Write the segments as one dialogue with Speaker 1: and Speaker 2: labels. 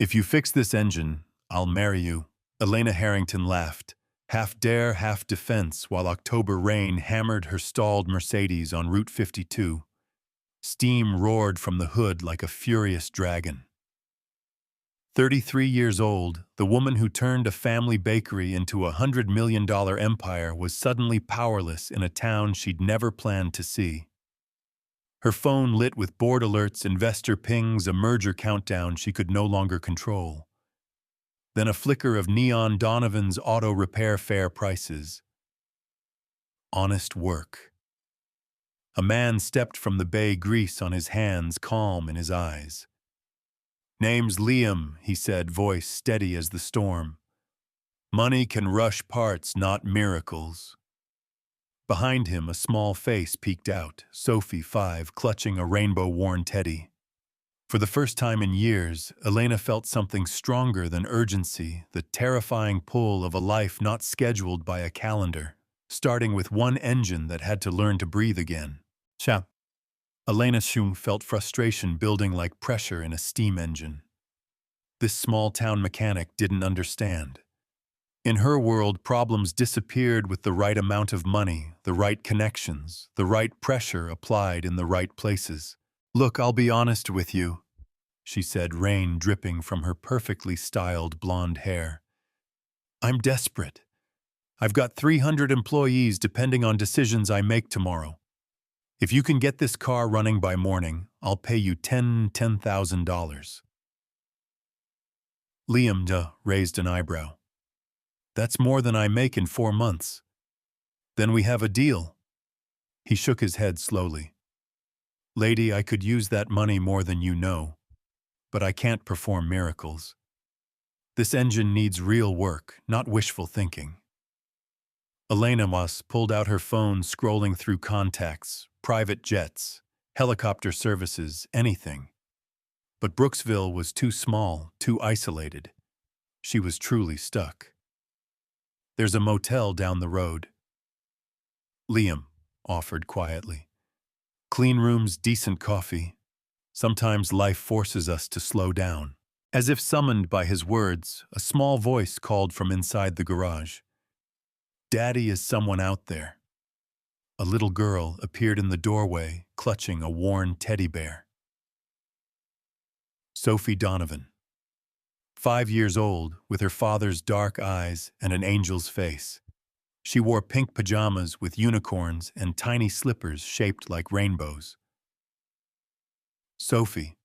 Speaker 1: If you fix this engine, I'll marry you. Elena Harrington laughed, half dare, half defense, while October rain hammered her stalled Mercedes on Route 52. Steam roared from the hood like a furious dragon. 33 years old, the woman who turned a family bakery into a $100 million empire was suddenly powerless in a town she'd never planned to see. Her phone lit with board alerts, investor pings, a merger countdown she could no longer control. Then a flicker of neon Donovan's auto repair fair prices. Honest work. A man stepped from the bay, grease on his hands, calm in his eyes. "Name's Liam," he said, voice steady as the storm. "Money can rush parts, not miracles." Behind him, a small face peeked out, Sophie, 5, clutching a rainbow-worn teddy. For the first time in years, Elena felt something stronger than urgency, the terrifying pull of a life not scheduled by a calendar, starting with one engine that had to learn to breathe again. Cha. Elena Schum felt frustration building like pressure in a steam engine. This small-town mechanic didn't understand. In her world, problems disappeared with the right amount of money, the right connections, the right pressure applied in the right places. "Look, I'll be honest with you," she said, rain dripping from her perfectly styled blonde hair. "I'm desperate. I've got 300 employees depending on decisions I make tomorrow. If you can get this car running by morning, I'll pay you $10,000. Liam raised an eyebrow. "That's more than I make in 4 months. Then we have a deal." He shook his head slowly. "Lady, I could use that money more than you know, but I can't perform miracles. This engine needs real work, not wishful thinking." Elena pulled out her phone, scrolling through contacts, private jets, helicopter services, anything. But Brooksville was too small, too isolated. She was truly stuck. "There's a motel down the road," Liam offered quietly. "Clean rooms, decent coffee. Sometimes life forces us to slow down." As if summoned by his words, a small voice called from inside the garage. "Daddy, is someone out there?" A little girl appeared in the doorway, clutching a worn teddy bear. Sophie Donovan. 5 years old, with her father's dark eyes and an angel's face. She wore pink pajamas with unicorns and tiny slippers shaped like rainbows. "Sophie,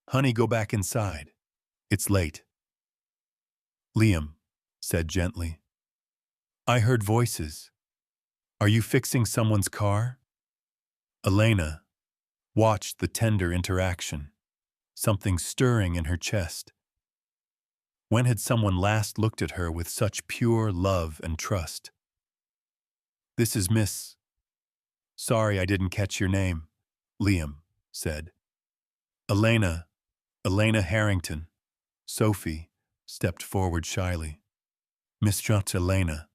Speaker 1: honey, go back inside. It's late." Liam said gently, "I heard voices. Are you fixing someone's car?" Elena watched the tender interaction, something stirring in her chest. When had someone last looked at her with such pure love and trust? "This is Miss—" "Sorry, I didn't catch your name," Liam said. "Elena Harrington." Sophie stepped forward shyly. "Miss Elena.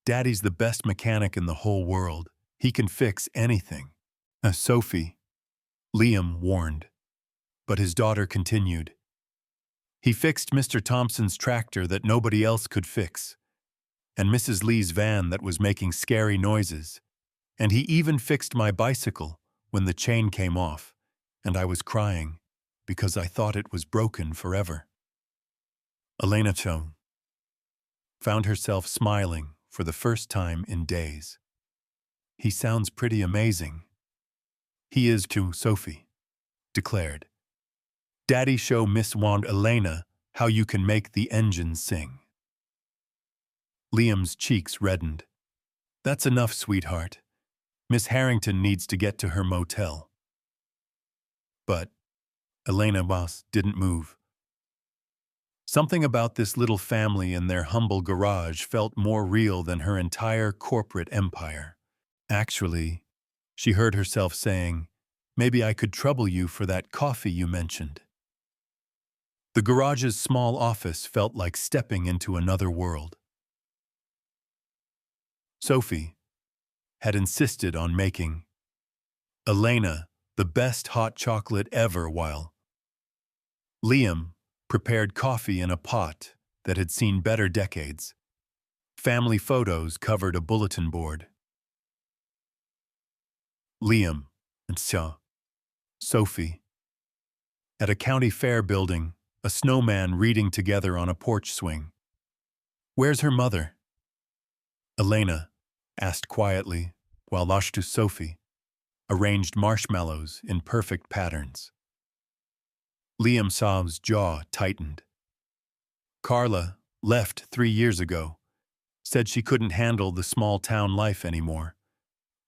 Speaker 1: Daddy's the best mechanic in the whole world. He can fix anything." Sophie, Liam warned. But his daughter continued. "He fixed Mr. Thompson's tractor that nobody else could fix, and Mrs. Lee's van that was making scary noises, and he even fixed my bicycle when the chain came off, and I was crying because I thought it was broken forever." Elena found herself smiling for the first time in days. "He sounds pretty amazing." "He is too," Sophie declared. "Daddy, show Miss Elena how you can make the engine sing." Liam's cheeks reddened. "That's enough, sweetheart. Miss Harrington needs to get to her motel." But Elena didn't move. Something about this little family in their humble garage felt more real than her entire corporate empire. Actually, she heard herself saying, "Maybe I could trouble you for that coffee you mentioned." The garage's small office felt like stepping into another world. Sophie had insisted on making Elena the best hot chocolate ever, while Liam prepared coffee in a pot that had seen better decades. Family photos covered a bulletin board. Liam and Sophie. At a county fair building, a snowman reading together on a porch swing. Where's her mother? Elena asked quietly, while Lashtu Sophie arranged marshmallows in perfect patterns. Liam Saab's jaw tightened. Carla left 3 years ago, said she couldn't handle the small-town life anymore,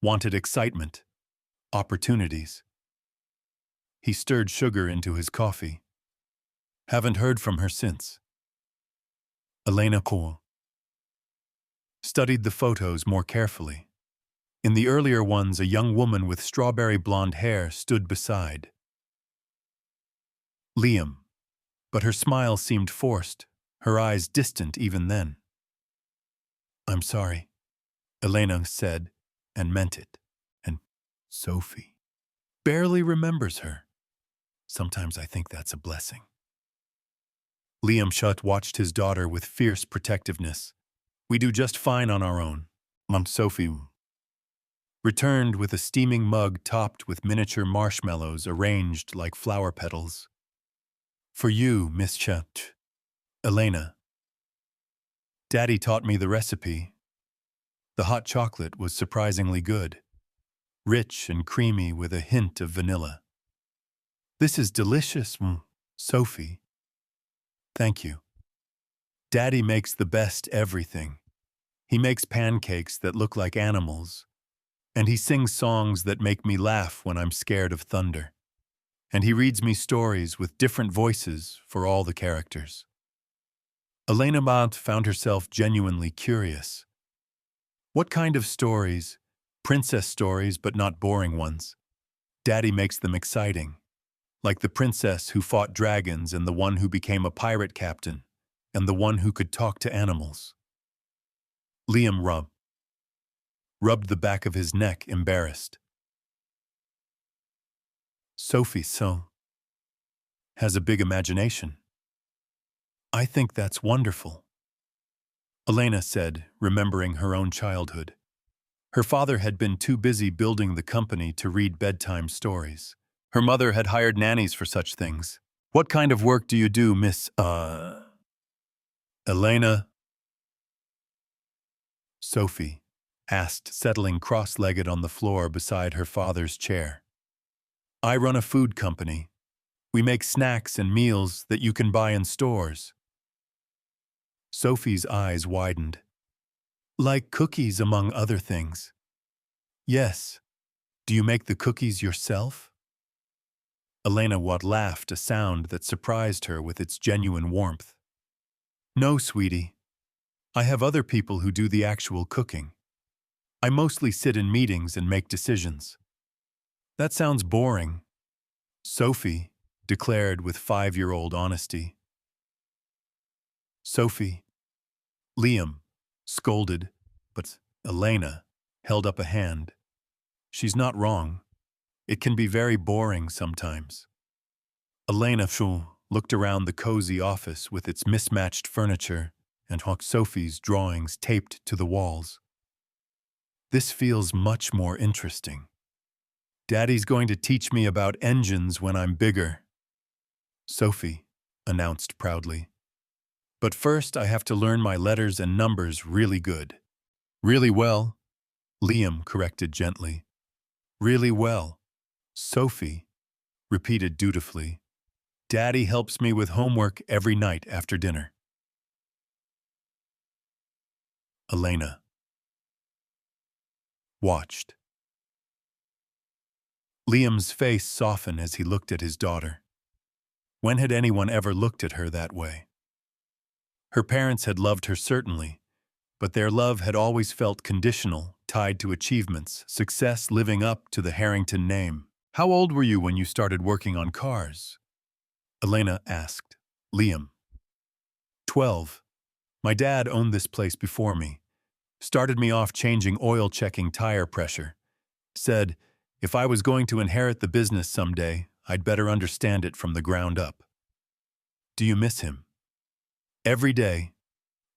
Speaker 1: wanted excitement, opportunities. He stirred sugar into his coffee. Haven't heard from her since. Elena Cole studied the photos more carefully. In the earlier ones, a young woman with strawberry blonde hair stood beside Liam, but her smile seemed forced, her eyes distant even then. I'm sorry, Elena said, and meant it. And Sophie barely remembers her. Sometimes I think that's a blessing. Liam Shutt watched his daughter with fierce protectiveness. We do just fine on our own. Mom Sophie returned with a steaming mug topped with miniature marshmallows arranged like flower petals. For you, Miss Shutt. Elena. Daddy taught me the recipe. The hot chocolate was surprisingly good, rich and creamy with a hint of vanilla. This is delicious, Sophie. Thank you. Daddy makes the best everything. He makes pancakes that look like animals, and he sings songs that make me laugh when I'm scared of thunder. And he reads me stories with different voices for all the characters. Elena Mont found herself genuinely curious. What kind of stories? Princess stories, but not boring ones. Daddy makes them exciting, like the princess who fought dragons and the one who became a pirate captain, and the one who could talk to animals. Liam rubbed the back of his neck, embarrassed. Sophie has a big imagination. I think that's wonderful, Elena said, remembering her own childhood. Her father had been too busy building the company to read bedtime stories. Her mother had hired nannies for such things. What kind of work do you do, Miss, Elena? Sophie asked, settling cross-legged on the floor beside her father's chair. I run a food company. We make snacks and meals that you can buy in stores. Sophie's eyes widened. Like cookies, among other things. Yes. Do you make the cookies yourself? Elena Watt laughed, a sound that surprised her with its genuine warmth. No, sweetie. I have other people who do the actual cooking. I mostly sit in meetings and make decisions. That sounds boring, Sophie declared with 5-year-old honesty. Sophie. Liam scolded, but Elena held up a hand. She's not wrong. It can be very boring sometimes. Elena looked around the cozy office with its mismatched furniture and Sophie's drawings taped to the walls. This feels much more interesting. Daddy's going to teach me about engines when I'm bigger, Sophie announced proudly. But first I have to learn my letters and numbers really good. Really well, Liam corrected gently. Really well, Sophie repeated dutifully. Daddy helps me with homework every night after dinner. Elena watched. Liam's face softened as he looked at his daughter. When had anyone ever looked at her that way? Her parents had loved her certainly, but their love had always felt conditional, tied to achievements, success living up to the Harrington name. How old were you when you started working on cars? Elena asked. Liam. 12. My dad owned this place before me. Started me off changing oil, checking tire pressure. Said, if I was going to inherit the business someday, I'd better understand it from the ground up. Do you miss him? Every day.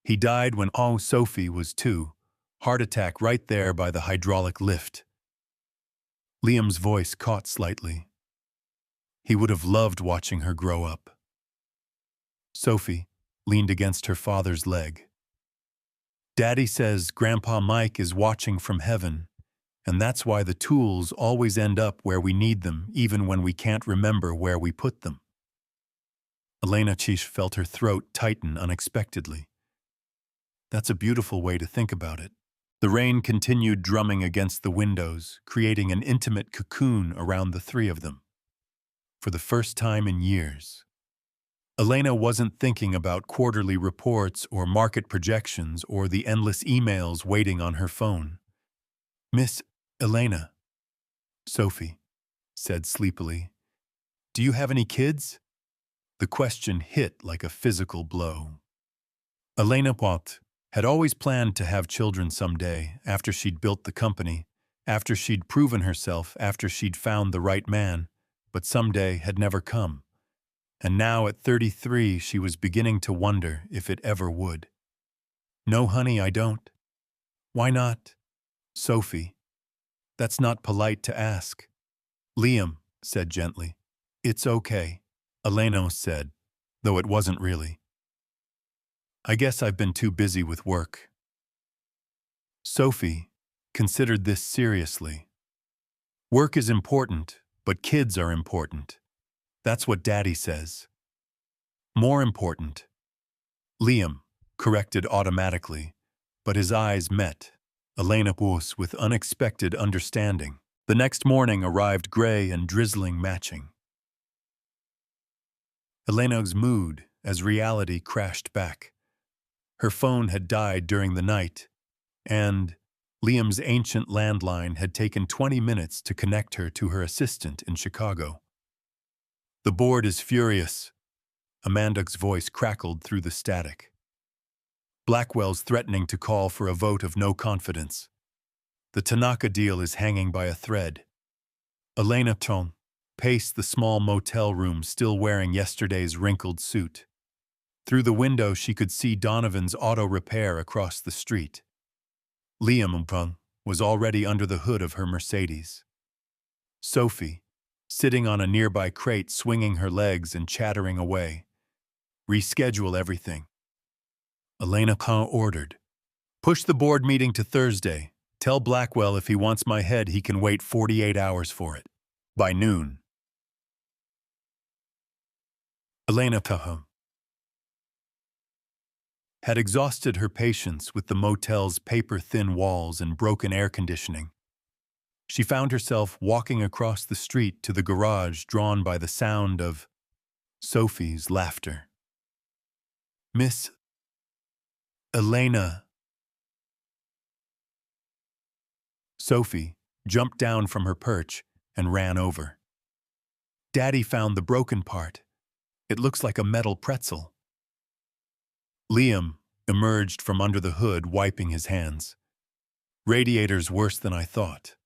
Speaker 1: He died when Sophie was 2. Heart attack right there by the hydraulic lift. Liam's voice caught slightly. He would have loved watching her grow up. Sophie leaned against her father's leg. Daddy says Grandpa Mike is watching from heaven, and that's why the tools always end up where we need them, even when we can't remember where we put them. Elena felt her throat tighten unexpectedly. That's a beautiful way to think about it. The rain continued drumming against the windows, creating an intimate cocoon around the three of them. For the first time in years, Elena wasn't thinking about quarterly reports or market projections or the endless emails waiting on her phone. Miss Elena, Sophie said sleepily, do you have any kids? The question hit like a physical blow. Elena had always planned to have children someday, after she'd built the company, after she'd proven herself, after she'd found the right man, but someday had never come. And now at 33, she was beginning to wonder if it ever would. No, honey, I don't. Why not? Sophie. That's not polite to ask. Liam said gently. It's okay, Elena said, though it wasn't really. I guess I've been too busy with work. Sophie considered this seriously. Work is important, but kids are important. That's what Daddy says. More important. Liam corrected automatically, but his eyes met Elena with unexpected understanding. The next morning arrived gray and drizzling matching. Elena's mood as reality crashed back. Her phone had died during the night, and Liam's ancient landline had taken 20 minutes to connect her to her assistant in Chicago. The board is furious. Amanda's voice crackled through the static. Blackwell's threatening to call for a vote of no confidence. The Tanaka deal is hanging by a thread. Elena paced the small motel room, still wearing yesterday's wrinkled suit. Through the window, she could see Donovan's auto repair across the street. Liam was already under the hood of her Mercedes. Sophie, sitting on a nearby crate, swinging her legs and chattering away. Reschedule everything. Elena ordered. Push the board meeting to Thursday. Tell Blackwell if he wants my head, he can wait 48 hours for it. By noon. Elena had exhausted her patience with the motel's paper-thin walls and broken air conditioning. She found herself walking across the street to the garage, drawn by the sound of Sophie's laughter. Miss Elena. Sophie jumped down from her perch and ran over. Daddy found the broken part. It looks like a metal pretzel. Liam emerged from under the hood, wiping his hands. Radiator's worse than I thought.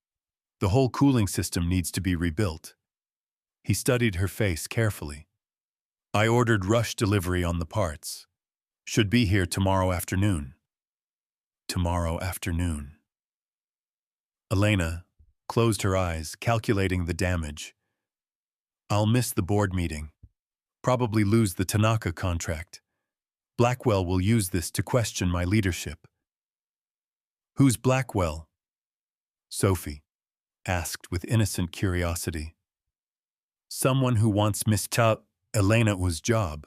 Speaker 1: The whole cooling system needs to be rebuilt. He studied her face carefully. I ordered rush delivery on the parts. Should be here tomorrow afternoon. Tomorrow afternoon. Elena closed her eyes, calculating the damage. I'll miss the board meeting. Probably lose the Tanaka contract. Blackwell will use this to question my leadership. Who's Blackwell? Sophie asked with innocent curiosity. Someone who wants Miss Elena's job.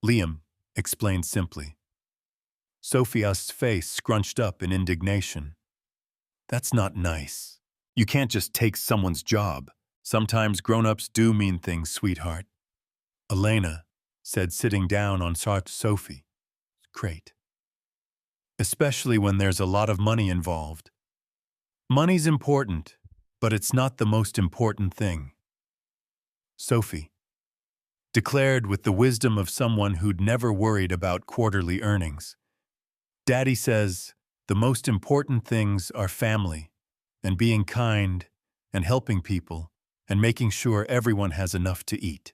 Speaker 1: Liam explained simply. Sophia's face scrunched up in indignation. That's not nice. You can't just take someone's job. Sometimes grown-ups do mean things, sweetheart. Elena said, sitting down on Sophie's crate. Especially when there's a lot of money involved. Money's important, but it's not the most important thing. Sophie declared with the wisdom of someone who'd never worried about quarterly earnings. Daddy says the most important things are family, and being kind, and helping people, and making sure everyone has enough to eat.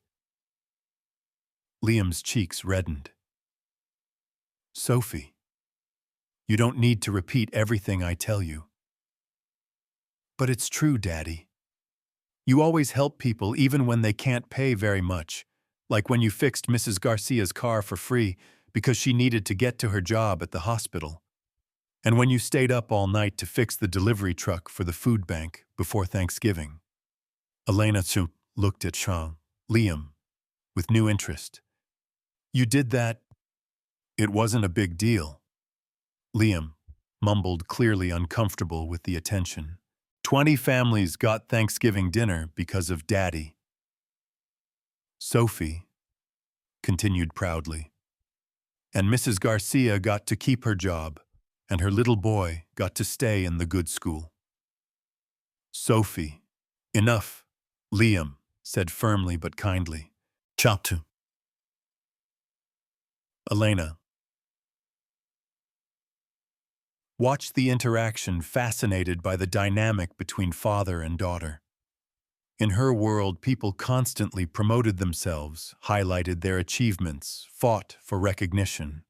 Speaker 1: Liam's cheeks reddened. Sophie, you don't need to repeat everything I tell you. But it's true, Daddy. You always help people even when they can't pay very much, like when you fixed Mrs. Garcia's car for free because she needed to get to her job at the hospital, and when you stayed up all night to fix the delivery truck for the food bank before Thanksgiving. Elena looked at Liam, with new interest. You did that? It wasn't a big deal. Liam mumbled, clearly uncomfortable with the attention. 20 families got Thanksgiving dinner because of Daddy. Sophie continued proudly. And Mrs. Garcia got to keep her job, and her little boy got to stay in the good school. Sophie, enough, Liam said firmly but kindly. Chaptu. Elena watched the interaction, fascinated by the dynamic between father and daughter. In her world, people constantly promoted themselves, highlighted their achievements, fought for recognition.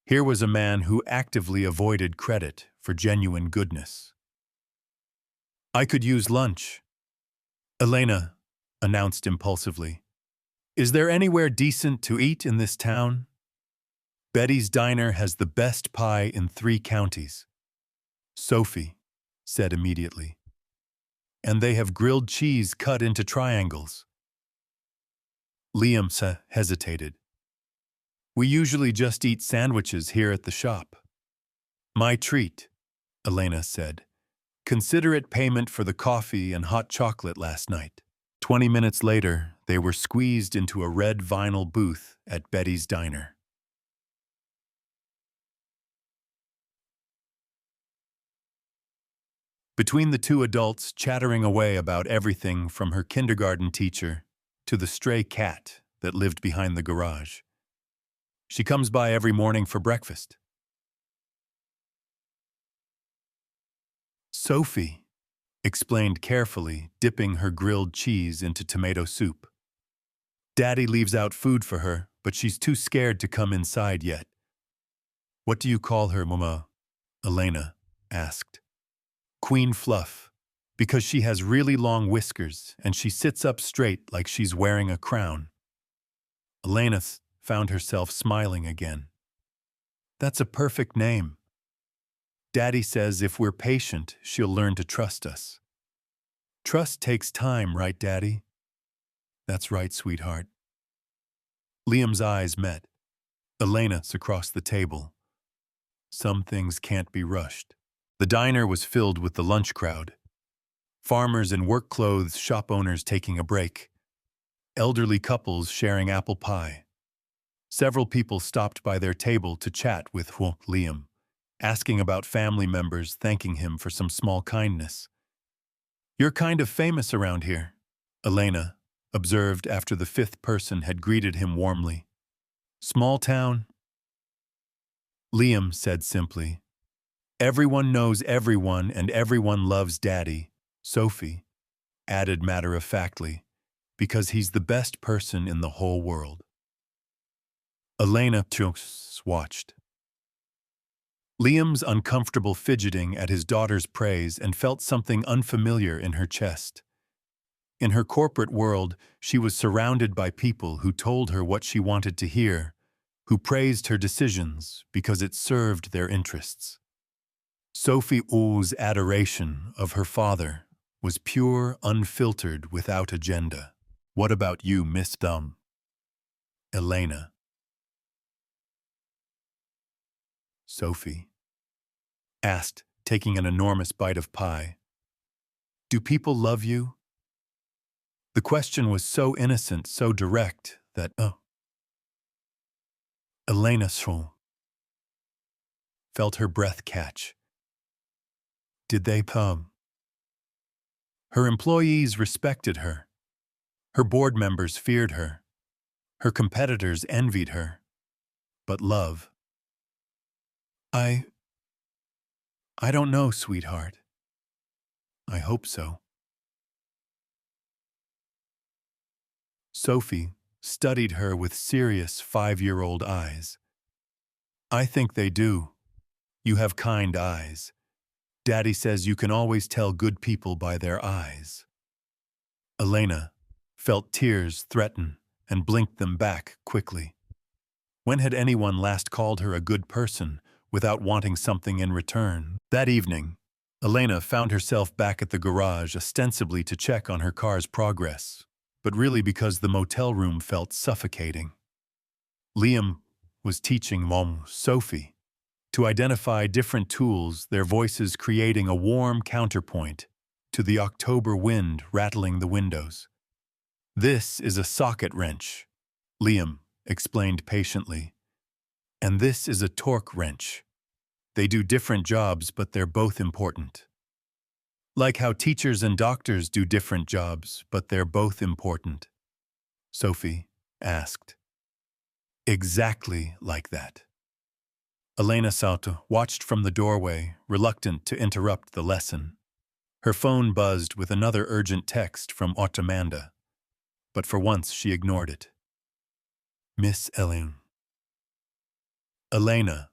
Speaker 1: Here was a man who actively avoided credit for genuine goodness. I could use lunch, Elena announced impulsively. Is there anywhere decent to eat in this town? Betty's Diner has the best pie in 3 counties. Sophie said immediately. And they have grilled cheese cut into triangles. Liam hesitated. We usually just eat sandwiches here at the shop. My treat, Elena said. Considerate payment for the coffee and hot chocolate last night. 20 minutes later, they were squeezed into a red vinyl booth at Betty's Diner. Between the two adults chattering away about everything from her kindergarten teacher to the stray cat that lived behind the garage. She comes by every morning for breakfast. Sophie explained carefully, dipping her grilled cheese into tomato soup. Daddy leaves out food for her, but she's too scared to come inside yet. What do you call her, Mama? Elena asked. Queen Fluff, because she has really long whiskers and she sits up straight like she's wearing a crown. Elena found herself smiling again. That's a perfect name. Daddy says if we're patient, she'll learn to trust us. Trust takes time, right, Daddy? That's right, sweetheart. Liam's eyes met. Elena's across the table. Some things can't be rushed. The diner was filled with the lunch crowd. Farmers in work clothes, shop owners taking a break. Elderly couples sharing apple pie. Several people stopped by their table to chat with Liam, asking about family members, thanking him for some small kindness. You're kind of famous around here, Elena observed after the 5th person had greeted him warmly. Small town? Liam said simply. Everyone knows everyone and everyone loves Daddy, Sophie added matter-of-factly, because he's the best person in the whole world. Elena watched. Liam's uncomfortable fidgeting at his daughter's praise and felt something unfamiliar in her chest. In her corporate world, she was surrounded by people who told her what she wanted to hear, who praised her decisions because it served their interests. Sophie's adoration of her father was pure, unfiltered, without agenda. What about you, Miss Thumb? Elena. Sophie asked, taking an enormous bite of pie. Do people love you? The question was so innocent, so direct, that, Elena felt her breath catch. Did they come? Her employees respected her. Her board members feared her. Her competitors envied her. But love? I don't know, sweetheart. I hope so. Sophie studied her with serious 5-year-old eyes. I think they do. You have kind eyes. Daddy says you can always tell good people by their eyes. Elena felt tears threaten and blinked them back quickly. When had anyone last called her a good person without wanting something in return? That evening, Elena found herself back at the garage ostensibly to check on her car's progress, but really because the motel room felt suffocating. Liam was teaching Mom, Sophie, to identify different tools, their voices creating a warm counterpoint to the October wind rattling the windows. This is a socket wrench, Liam explained patiently. And this is a torque wrench. They do different jobs, but they're both important. Like how teachers and doctors do different jobs, but they're both important, Sophie asked. Exactly like that. Elena Sauter watched from the doorway, reluctant to interrupt the lesson. Her phone buzzed with another urgent text from Ottomanda, but for once she ignored it. Miss Elena. Elena.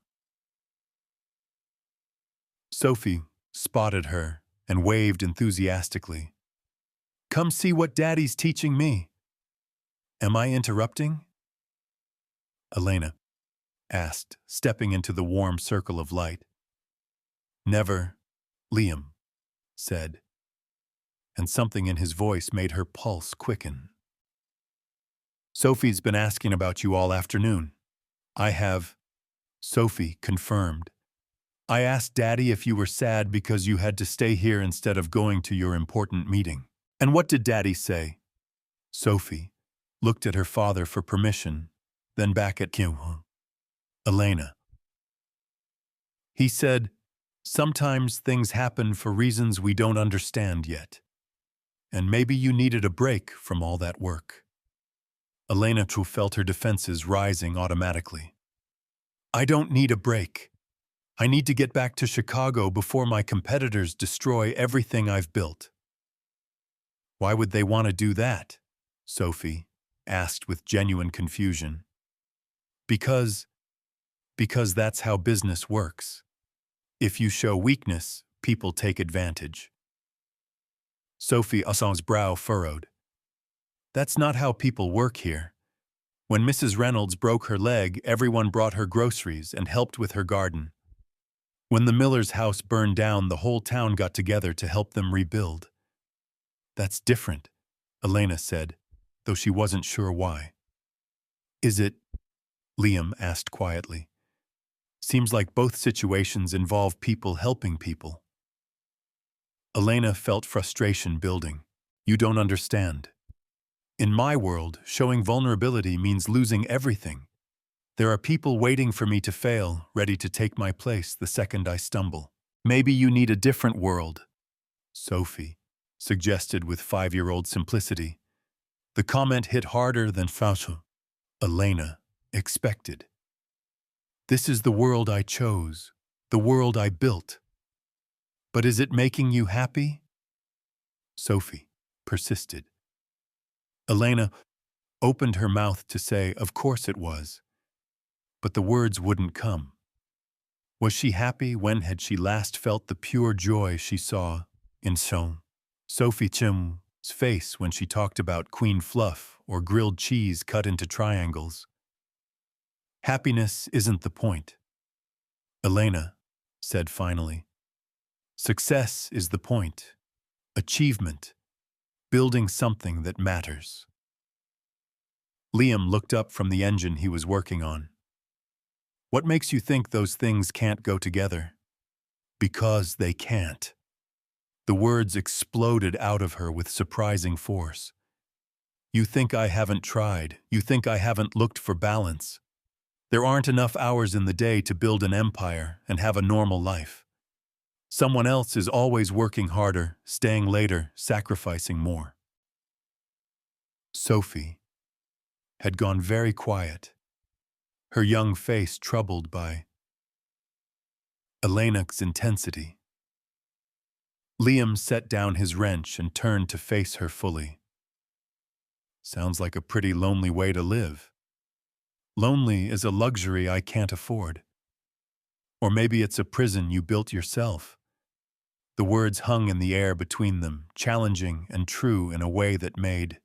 Speaker 1: Sophie spotted her and waved enthusiastically. Come see what Daddy's teaching me. Am I interrupting? Elena asked, stepping into the warm circle of light. Never, Liam said, and something in his voice made her pulse quicken. Sophie's been asking about you all afternoon. I have, Sophie confirmed. I asked Daddy if you were sad because you had to stay here instead of going to your important meeting. And what did Daddy say? Sophie looked at her father for permission, then back at Kim. Elena. He said, sometimes things happen for reasons we don't understand yet. And maybe you needed a break from all that work. Elena too felt her defenses rising automatically. I don't need a break. I need to get back to Chicago before my competitors destroy everything I've built. Why would they want to do that? Sophie asked with genuine confusion. Because that's how business works. If you show weakness, people take advantage. Sophie Assang's brow furrowed. That's not how people work here. When Mrs. Reynolds broke her leg, everyone brought her groceries and helped with her garden. When the miller's house burned down, the whole town got together to help them rebuild. That's different, Elena said, though she wasn't sure why. Is it? Liam asked quietly. Seems like both situations involve people helping people. Elena felt frustration building. You don't understand. In my world, showing vulnerability means losing everything. There are people waiting for me to fail, ready to take my place the second I stumble. Maybe you need a different world, Sophie suggested with 5-year-old simplicity. The comment hit harder than Elena expected. This is the world I chose, the world I built. But is it making you happy? Sophie persisted. Elena opened her mouth to say, of course it was. But the words wouldn't come. Was she happy? When had she last felt the pure joy she saw in Sophie Chim's face when she talked about Queen Fluff or grilled cheese cut into triangles? Happiness isn't the point, Elena said finally. Success is the point. Achievement. Building something that matters. Liam looked up from the engine he was working on. What makes you think those things can't go together? Because they can't. The words exploded out of her with surprising force. You think I haven't tried. You think I haven't looked for balance. There aren't enough hours in the day to build an empire and have a normal life. Someone else is always working harder, staying later, sacrificing more. Sophie had gone very quiet, her young face troubled by Elena's intensity. Liam set down his wrench and turned to face her fully. Sounds like a pretty lonely way to live. Lonely is a luxury I can't afford. Or maybe it's a prison you built yourself. The words hung in the air between them, challenging and true in a way that made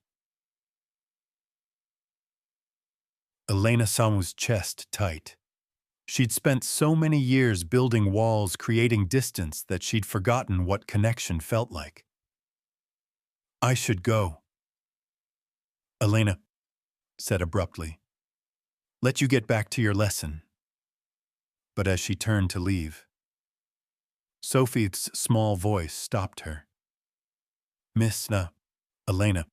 Speaker 1: Elena Samu's chest tight. She'd spent so many years building walls, creating distance, that she'd forgotten what connection felt like. I should go, Elena said abruptly. Let you get back to your lesson. But as she turned to leave, Sophie's small voice stopped her. Miss Elena.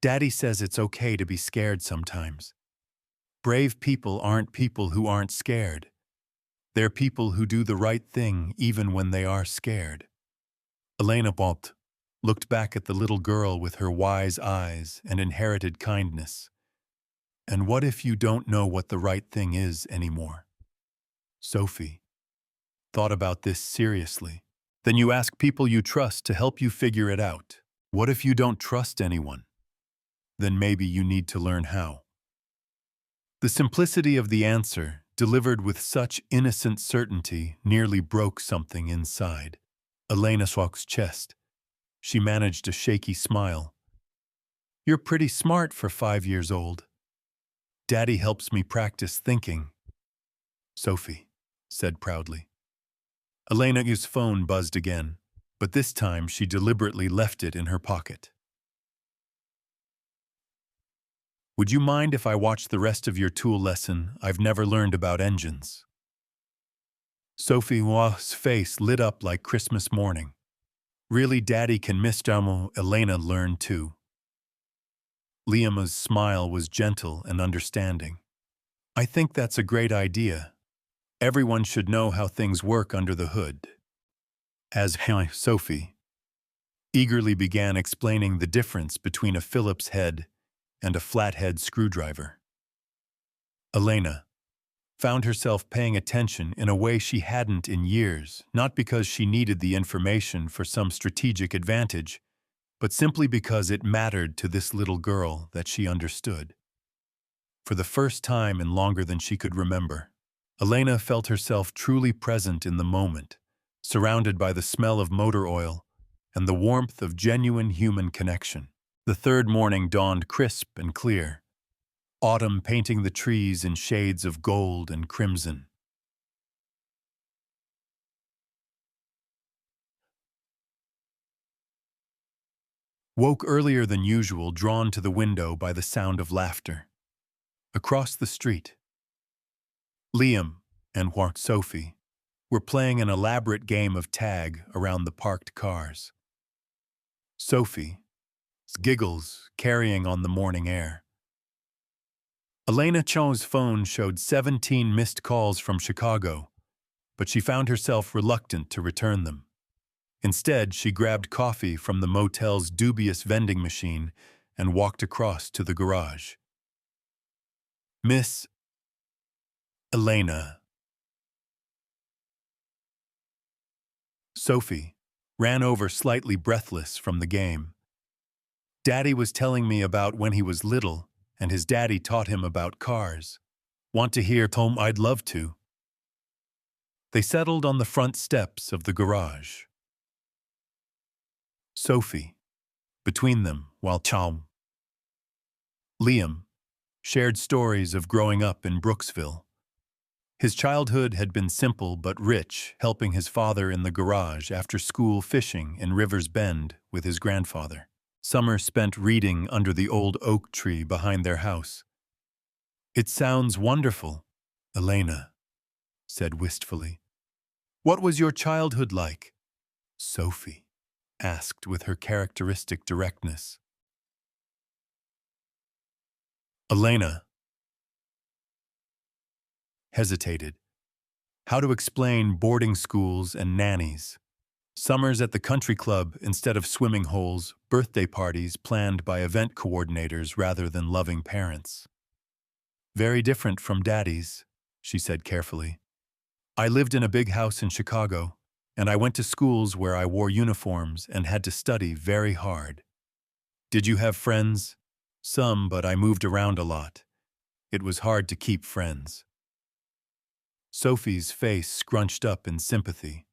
Speaker 1: Daddy says it's okay to be scared sometimes. Brave people aren't people who aren't scared. They're people who do the right thing even when they are scared. Elena Bolt looked back at the little girl with her wise eyes and inherited kindness. And what if you don't know what the right thing is anymore? Sophie thought about this seriously. Then you ask people you trust to help you figure it out. What if you don't trust anyone? Then maybe you need to learn how. The simplicity of the answer, delivered with such innocent certainty, nearly broke something inside Elena Swak's chest. She managed a shaky smile. You're pretty smart for 5 years old. Daddy helps me practice thinking, Sophie said proudly. Elena's phone buzzed again, but this time she deliberately left it in her pocket. Would you mind if I watch the rest of your tool lesson? I've never learned about engines. Sophie's face lit up like Christmas morning. Really, Daddy can miss Damo. Elena learned too. Liam's smile was gentle and understanding. I think that's a great idea. Everyone should know how things work under the hood. As Sophie eagerly began explaining the difference between a Phillips head and a flathead screwdriver, Elena found herself paying attention in a way she hadn't in years, not because she needed the information for some strategic advantage, but simply because it mattered to this little girl that she understood. For the first time in longer than she could remember, Elena felt herself truly present in the moment, surrounded by the smell of motor oil and the warmth of genuine human connection. The third morning dawned crisp and clear, autumn painting the trees in shades of gold and crimson. Woke earlier than usual, drawn to the window by the sound of laughter. Across the street, Liam and Sophie were playing an elaborate game of tag around the parked cars. Sophie's giggles carrying on the morning air. Elena Cho's phone showed 17 missed calls from Chicago, but she found herself reluctant to return them. Instead, she grabbed coffee from the motel's dubious vending machine and walked across to the garage. Miss Elena. Sophie ran over slightly breathless from the game. Daddy was telling me about when he was little, and his daddy taught him about cars. Want to hear Tom? I'd love to. They settled on the front steps of the garage. Sophie, between them, while Liam shared stories of growing up in Brooksville. His childhood had been simple but rich, helping his father in the garage after school fishing in River's Bend with his grandfather. Summers spent reading under the old oak tree behind their house. It sounds wonderful, Elena said wistfully. What was your childhood like? Sophie asked with her characteristic directness. Elena hesitated. How to explain boarding schools and nannies? Summers at the country club instead of swimming holes, birthday parties planned by event coordinators rather than loving parents. Very different from Daddy's, she said carefully. I lived in a big house in Chicago, and I went to schools where I wore uniforms and had to study very hard. Did you have friends? Some, but I moved around a lot. It was hard to keep friends. Sophie's face scrunched up in sympathy.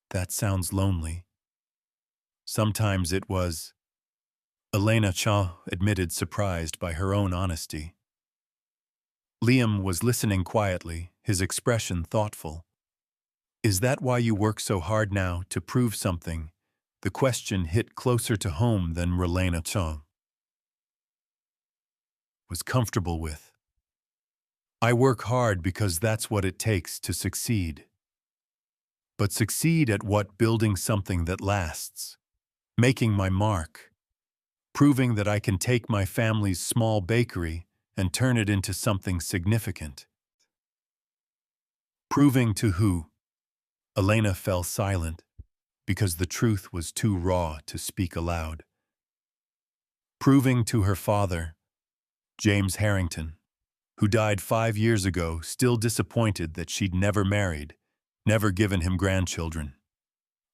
Speaker 1: That sounds lonely. Sometimes it was. Elena admitted, surprised by her own honesty. Liam was listening quietly, his expression thoughtful. Is that why you work so hard now, to prove something? The question hit closer to home than Elena was comfortable with. I work hard because that's what it takes to succeed. But succeed at what? Building something that lasts. Making my mark. Proving that I can take my family's small bakery and turn it into something significant. Proving to who? Elena fell silent because the truth was too raw to speak aloud. Proving to her father, James Harrington, who died 5 years ago, still disappointed that she'd never married, never given him grandchildren.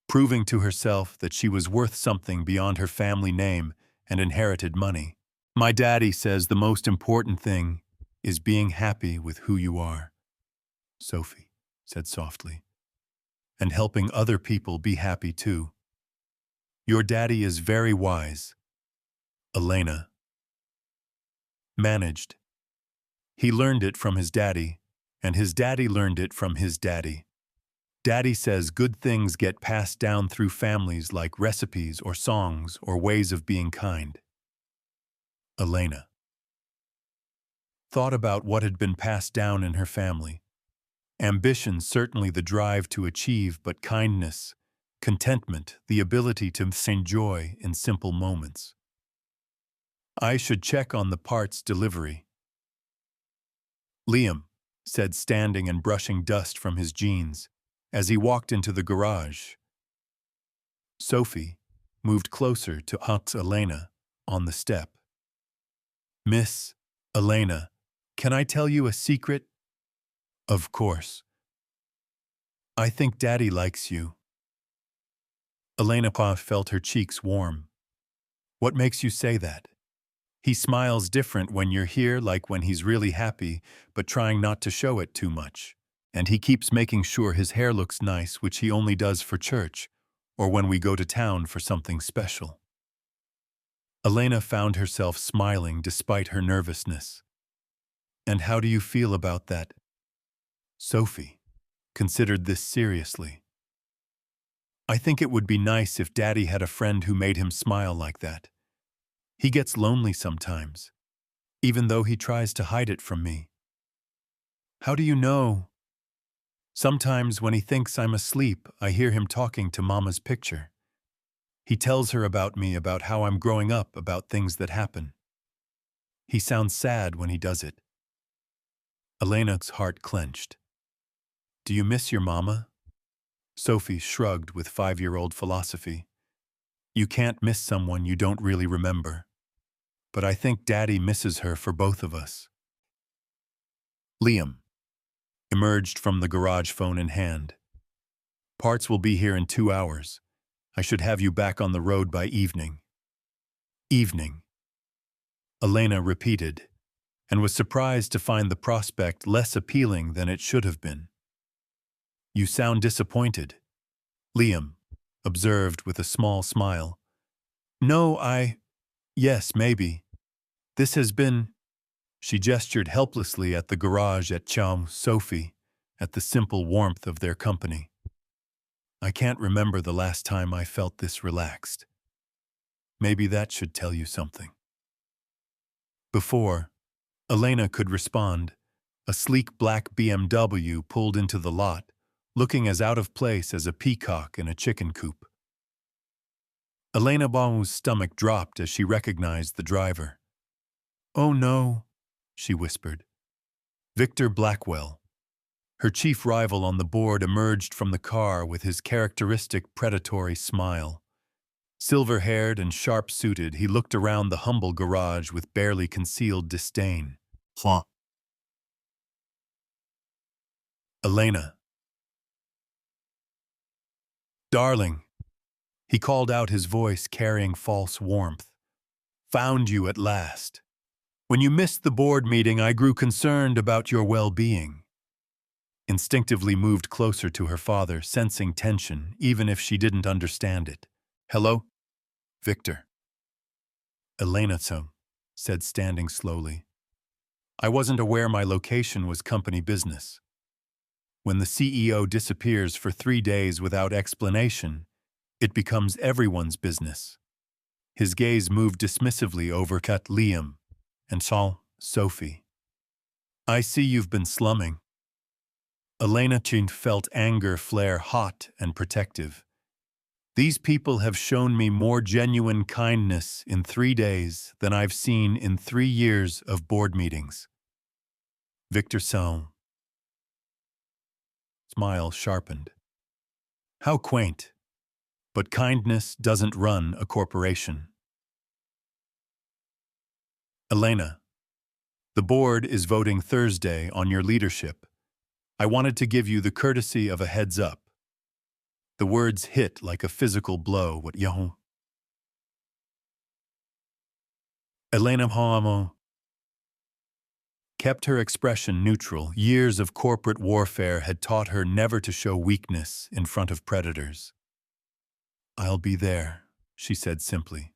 Speaker 1: Proving to herself that she was worth something beyond her family name and inherited money. My daddy says the most important thing is being happy with who you are, Sophie said softly, and helping other people be happy too. Your daddy is very wise, Elena managed. He learned it from his daddy, and his daddy learned it from his daddy. Daddy says good things get passed down through families like recipes or songs or ways of being kind. Elena thought about what had been passed down in her family. Ambition, certainly the drive to achieve, but kindness, contentment, the ability to find joy in simple moments. I should check on the parts delivery. Liam said, standing and brushing dust from his jeans as he walked into the garage. Sophie moved closer to Aunt Elena on the step. Miss Elena, can I tell you a secret? Of course. I think Daddy likes you. Elena felt her cheeks warm. What makes you say that? He smiles different when you're here, like when he's really happy, but trying not to show it too much. And he keeps making sure his hair looks nice, which he only does for church, or when we go to town for something special. Elena found herself smiling despite her nervousness. And how do you feel about that? Sophie considered this seriously. I think it would be nice if Daddy had a friend who made him smile like that. He gets lonely sometimes, even though he tries to hide it from me. How do you know? Sometimes when he thinks I'm asleep, I hear him talking to Mama's picture. He tells her about me, about how I'm growing up, about things that happen. He sounds sad when he does it. Elena's heart clenched. Do you miss your mama? Sophie shrugged with 5-year-old philosophy. You can't miss someone you don't really remember. But I think Daddy misses her for both of us. Liam emerged from the garage, phone in hand. Parts will be here in 2 hours. I should have you back on the road by evening. Evening, Elena repeated, and was surprised to find the prospect less appealing than it should have been. You sound disappointed, Liam observed with a small smile. No, yes, maybe. This has been. She gestured helplessly at the garage at Sophie, at the simple warmth of their company. I can't remember the last time I felt this relaxed. Maybe that should tell you something. Before Elena could respond, a sleek black BMW pulled into the lot, looking as out of place as a peacock in a chicken coop. Elena's stomach dropped as she recognized the driver. Oh no, she whispered. Victor Blackwell. Her chief rival on the board emerged from the car with his characteristic predatory smile. Silver-haired and sharp-suited, he looked around the humble garage with barely concealed disdain. Elena. Darling. He called out, his voice carrying false warmth. Found you at last. When you missed the board meeting, I grew concerned about your well-being. Instinctively moved closer to her father, sensing tension, even if she didn't understand it. Hello? Victor. Elena said, standing slowly. I wasn't aware my location was company business. When the CEO disappears for 3 days without explanation, it becomes everyone's business. His gaze moved dismissively over Kat Liam and saw Sophie. I see you've been slumming. Elena felt anger flare hot and protective. These people have shown me more genuine kindness in 3 days than I've seen in 3 years of board meetings. Victor's smile sharpened. How quaint. But kindness doesn't run a corporation. Elena, the board is voting Thursday on your leadership. I wanted to give you the courtesy of a heads up. The words hit like a physical blow. What yahu? Elena kept her expression neutral. Years of corporate warfare had taught her never to show weakness in front of predators. I'll be there, she said simply.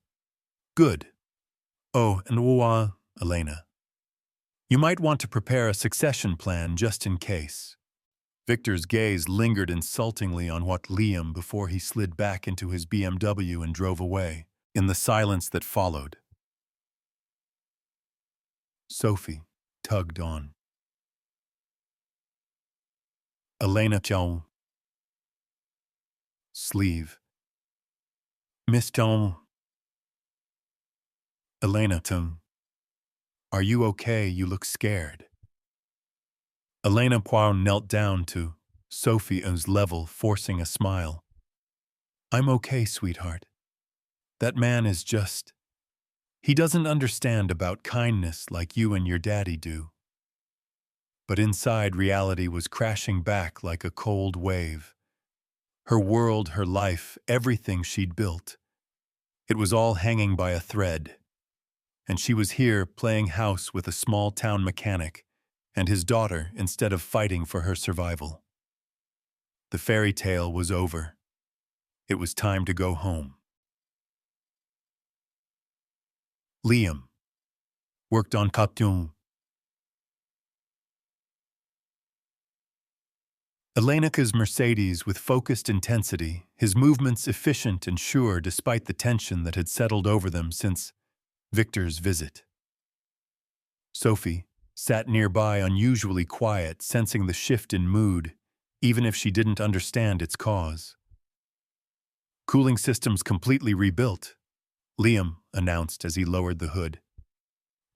Speaker 1: Good. Oh, and Elena. You might want to prepare a succession plan just in case. Victor's gaze lingered insultingly on what Liam before he slid back into his BMW and drove away. In the silence that followed, Sophie tugged on. Elena sleeve. Miss Elena are you okay? You look scared. Elena knelt down to Sophie's level, forcing a smile. I'm okay, sweetheart. That man is just... He doesn't understand about kindness like you and your daddy do. But inside, reality was crashing back like a cold wave. Her world, her life, everything she'd built. It was all hanging by a thread. And she was here playing house with a small-town mechanic and his daughter instead of fighting for her survival. The fairy tale was over. It was time to go home. Liam worked on Captain. Elena's Mercedes with focused intensity, his movements efficient and sure despite the tension that had settled over them since Victor's visit. Sophie sat nearby, unusually quiet, sensing the shift in mood, even if she didn't understand its cause. Cooling systems completely rebuilt, Liam announced as he lowered the hood.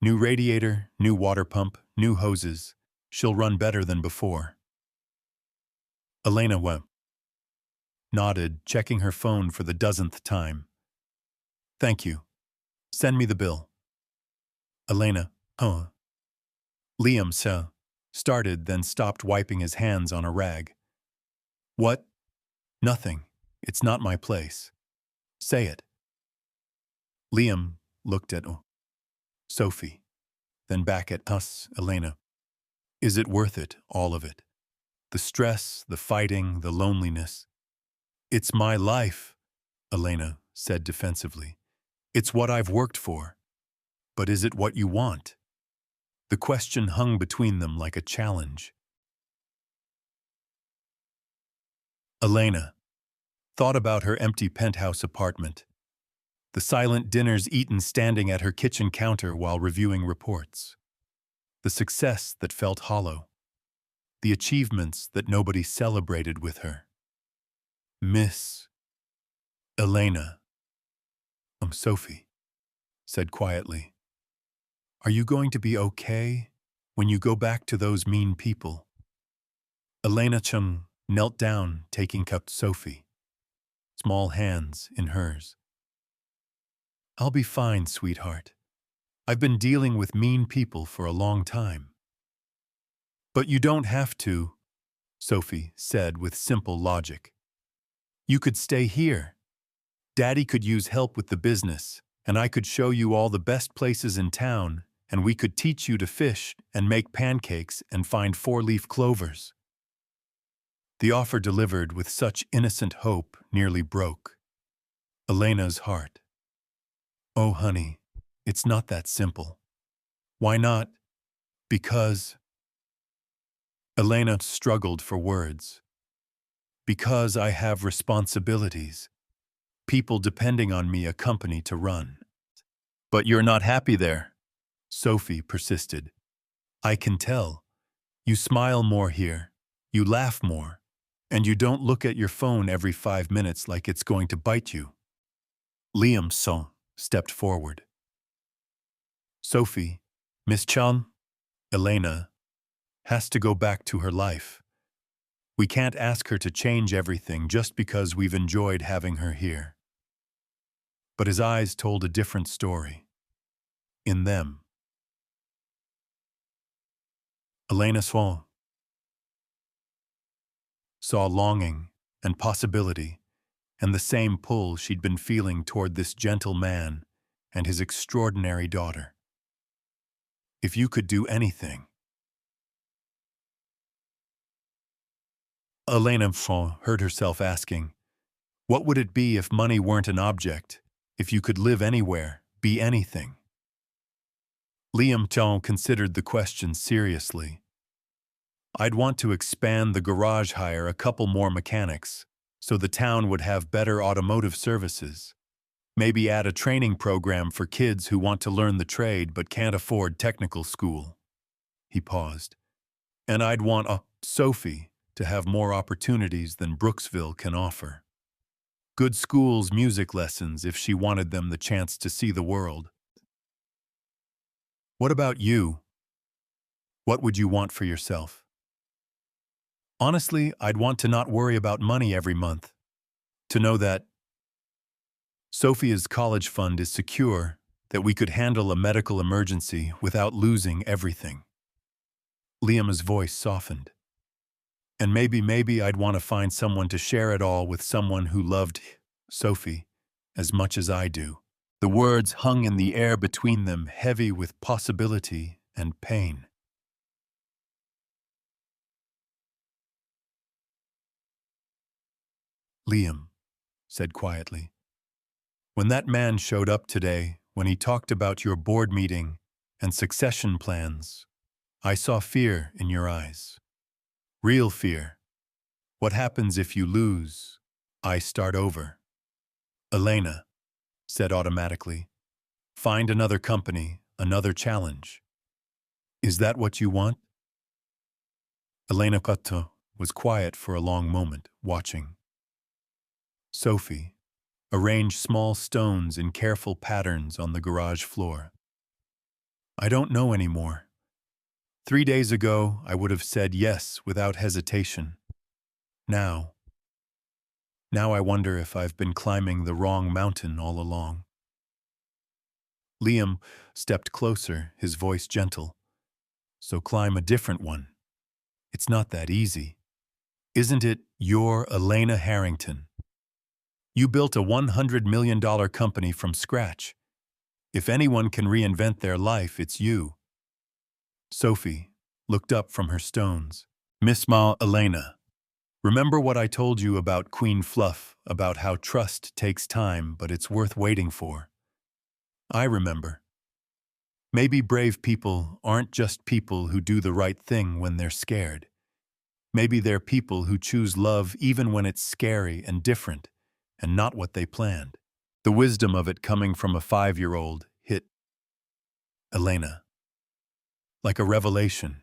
Speaker 1: New radiator, new water pump, new hoses. She'll run better than before. Elena nodded, checking her phone for the dozenth time. Thank you. Send me the bill. Elena, Liam started, then stopped, wiping his hands on a rag. What? Nothing. It's not my place. Say it. Liam looked at Sophie, then back at us, Elena. Is it worth it, all of it? The stress, the fighting, the loneliness. It's my life, Elena said defensively. It's what I've worked for. But is it what you want? The question hung between them like a challenge. Elena thought about her empty penthouse apartment, the silent dinners eaten standing at her kitchen counter while reviewing reports, the success that felt hollow, the achievements that nobody celebrated with her. Miss Elena, Sophie said quietly, are you going to be okay when you go back to those mean people? Elena knelt down, taking up Sophie, small hands in hers. I'll be fine, sweetheart. I've been dealing with mean people for a long time. But you don't have to, Sophie said with simple logic. You could stay here. Daddy could use help with the business, and I could show you all the best places in town, and we could teach you to fish and make pancakes and find four-leaf clovers." The offer delivered with such innocent hope nearly broke Elena's heart. "Oh, honey, it's not that simple." "Why not?" "Because—" Elena struggled for words. "Because I have responsibilities. People depending on me, a company to run." "But you're not happy there," Sophie persisted. "I can tell. You smile more here, you laugh more, and you don't look at your phone every 5 minutes like it's going to bite you." Liam stepped forward. "Sophie, Miss Chan, Elena, has to go back to her life. We can't ask her to change everything just because we've enjoyed having her here." But his eyes told a different story. In them, Elena saw longing and possibility, and the same pull she'd been feeling toward this gentle man and his extraordinary daughter. If you could do anything, Elena heard herself asking, what would it be if money weren't an object, if you could live anywhere, be anything? Liam Chong considered the question seriously. "I'd want to expand the garage, hire a couple more mechanics, so the town would have better automotive services. Maybe add a training program for kids who want to learn the trade but can't afford technical school." He paused. "And I'd want Sophie to have more opportunities than Brooksville can offer. Good schools, music lessons if she wanted them the chance to see the world." "What about you? What would you want for yourself?" "Honestly, I'd want to not worry about money every month. To know that Sophia's college fund is secure, that we could handle a medical emergency without losing everything." Liam's voice softened. "And maybe I'd want to find someone to share it all with, someone who loved Sophie as much as I do." The words hung in the air between them, heavy with possibility and pain. Liam said quietly, "When that man showed up today, when he talked about your board meeting and succession plans, I saw fear in your eyes. Real fear. What happens if you lose? I start over." Elena said automatically, "Find another company, another challenge." "Is that what you want?" Elena Cotto was quiet for a long moment, watching. Sophie arranged small stones in careful patterns on the garage floor. "I don't know anymore. 3 days ago, I would have said yes without hesitation. Now I wonder if I've been climbing the wrong mountain all along." Liam stepped closer, his voice gentle. "So climb a different one. It's not that easy. Isn't it? You're Elena Harrington. You built a $100 million company from scratch. If anyone can reinvent their life, it's you." Sophie looked up from her stones. "Miss Elena, remember what I told you about Queen Fluff, about how trust takes time, but it's worth waiting for?" "I remember. Maybe brave people aren't just people who do the right thing when they're scared. Maybe they're people who choose love even when it's scary and different, and not what they planned." The wisdom of it coming from a 5-year-old hit Elena like a revelation.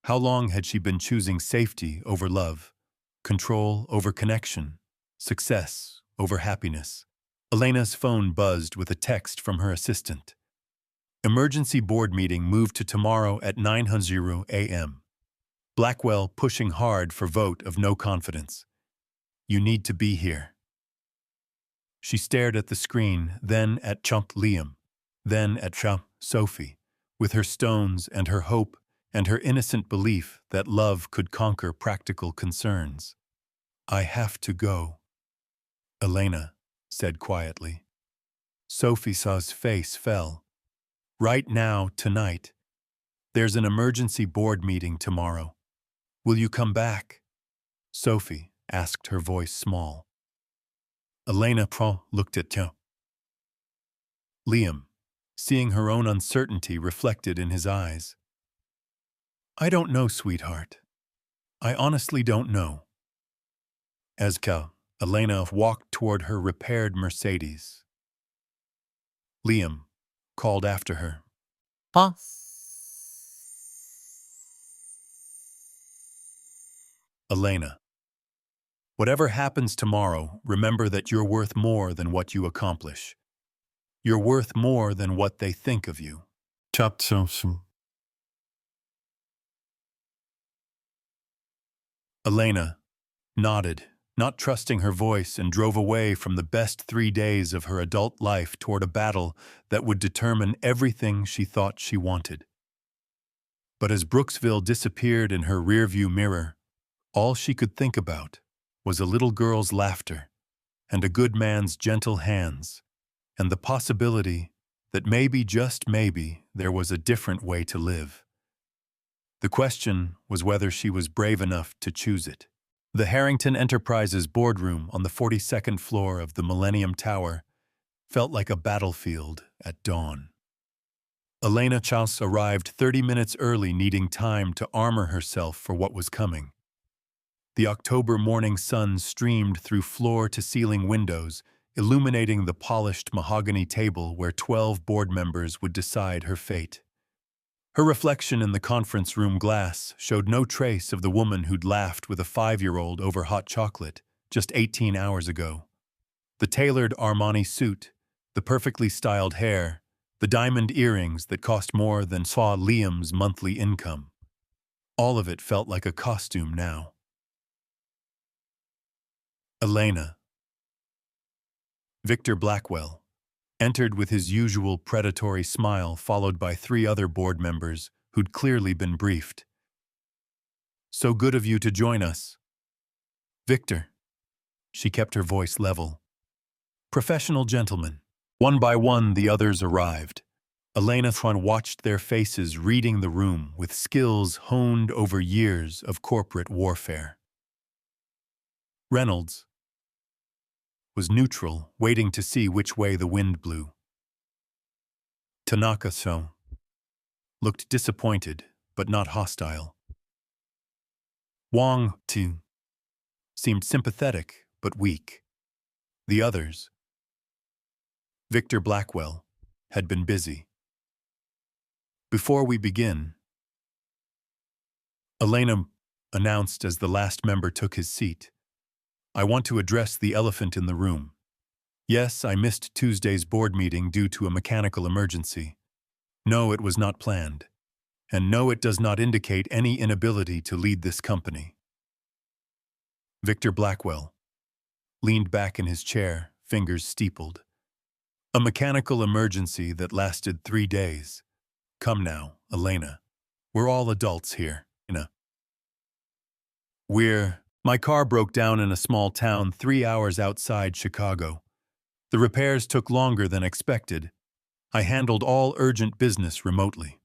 Speaker 1: How long had she been choosing safety over love, control over connection, success over happiness? Elena's phone buzzed with a text from her assistant. "Emergency board meeting moved to tomorrow at 9:00 a.m. Blackwell pushing hard for vote of no confidence. You need to be here." She stared at the screen, then at Chump Liam, then at Sophie, with her stones and her hope and her innocent belief that love could conquer practical concerns. "I have to go," Elena said quietly. Sophie's face fell. Right now, tonight. There's an emergency board meeting tomorrow. Will you come back? Sophie asked, her voice small. Elena looked at Liam, seeing her own uncertainty reflected in his eyes. I don't know, sweetheart. I honestly don't know. As Elena walked toward her repaired Mercedes. Liam called after her.
Speaker 2: Pa?
Speaker 1: Elena, whatever happens tomorrow, remember that you're worth more than what you accomplish. You're worth more than what they think of you. Elena nodded, not trusting her voice, and drove away from the best 3 days of her adult life toward a battle that would determine everything she thought she wanted. But as Brooksville disappeared in her rearview mirror, all she could think about was a little girl's laughter and a good man's gentle hands, and the possibility that maybe, just maybe, there was a different way to live. The question was whether she was brave enough to choose it. The Harrington Enterprises boardroom on the 42nd floor of the Millennium Tower felt like a battlefield at dawn. Elena Chance arrived 30 minutes early, needing time to armor herself for what was coming. The October morning sun streamed through floor-to-ceiling windows, illuminating the polished mahogany table where 12 board members would decide her fate. Her reflection in the conference room glass showed no trace of the woman who'd laughed with a 5-year-old over hot chocolate just 18 hours ago. The tailored Armani suit, the perfectly styled hair, the diamond earrings that cost more than saw Liam's monthly income. All of it felt like a costume now. Elena. Victor Blackwell entered with his usual predatory smile, followed by 3 other board members who'd clearly been briefed. So good of you to join us. Victor. She kept her voice level. Professional gentlemen. One by one, the others arrived. Elena watched their faces, reading the room with skills honed over years of corporate warfare. Reynolds was neutral, waiting to see which way the wind blew. Tanaka looked disappointed, but not hostile. Wang seemed sympathetic, but weak. The others, Victor Blackwell, had been busy. Before we begin, Elena announced as the last member took his seat, I want to address the elephant in the room. Yes, I missed Tuesday's board meeting due to a mechanical emergency. No, it was not planned. And no, it does not indicate any inability to lead this company. Victor Blackwell leaned back in his chair, fingers steepled. A mechanical emergency that lasted 3 days. Come now, Elena. We're all adults here. My car broke down in a small town 3 hours outside Chicago. The repairs took longer than expected. I handled all urgent business remotely.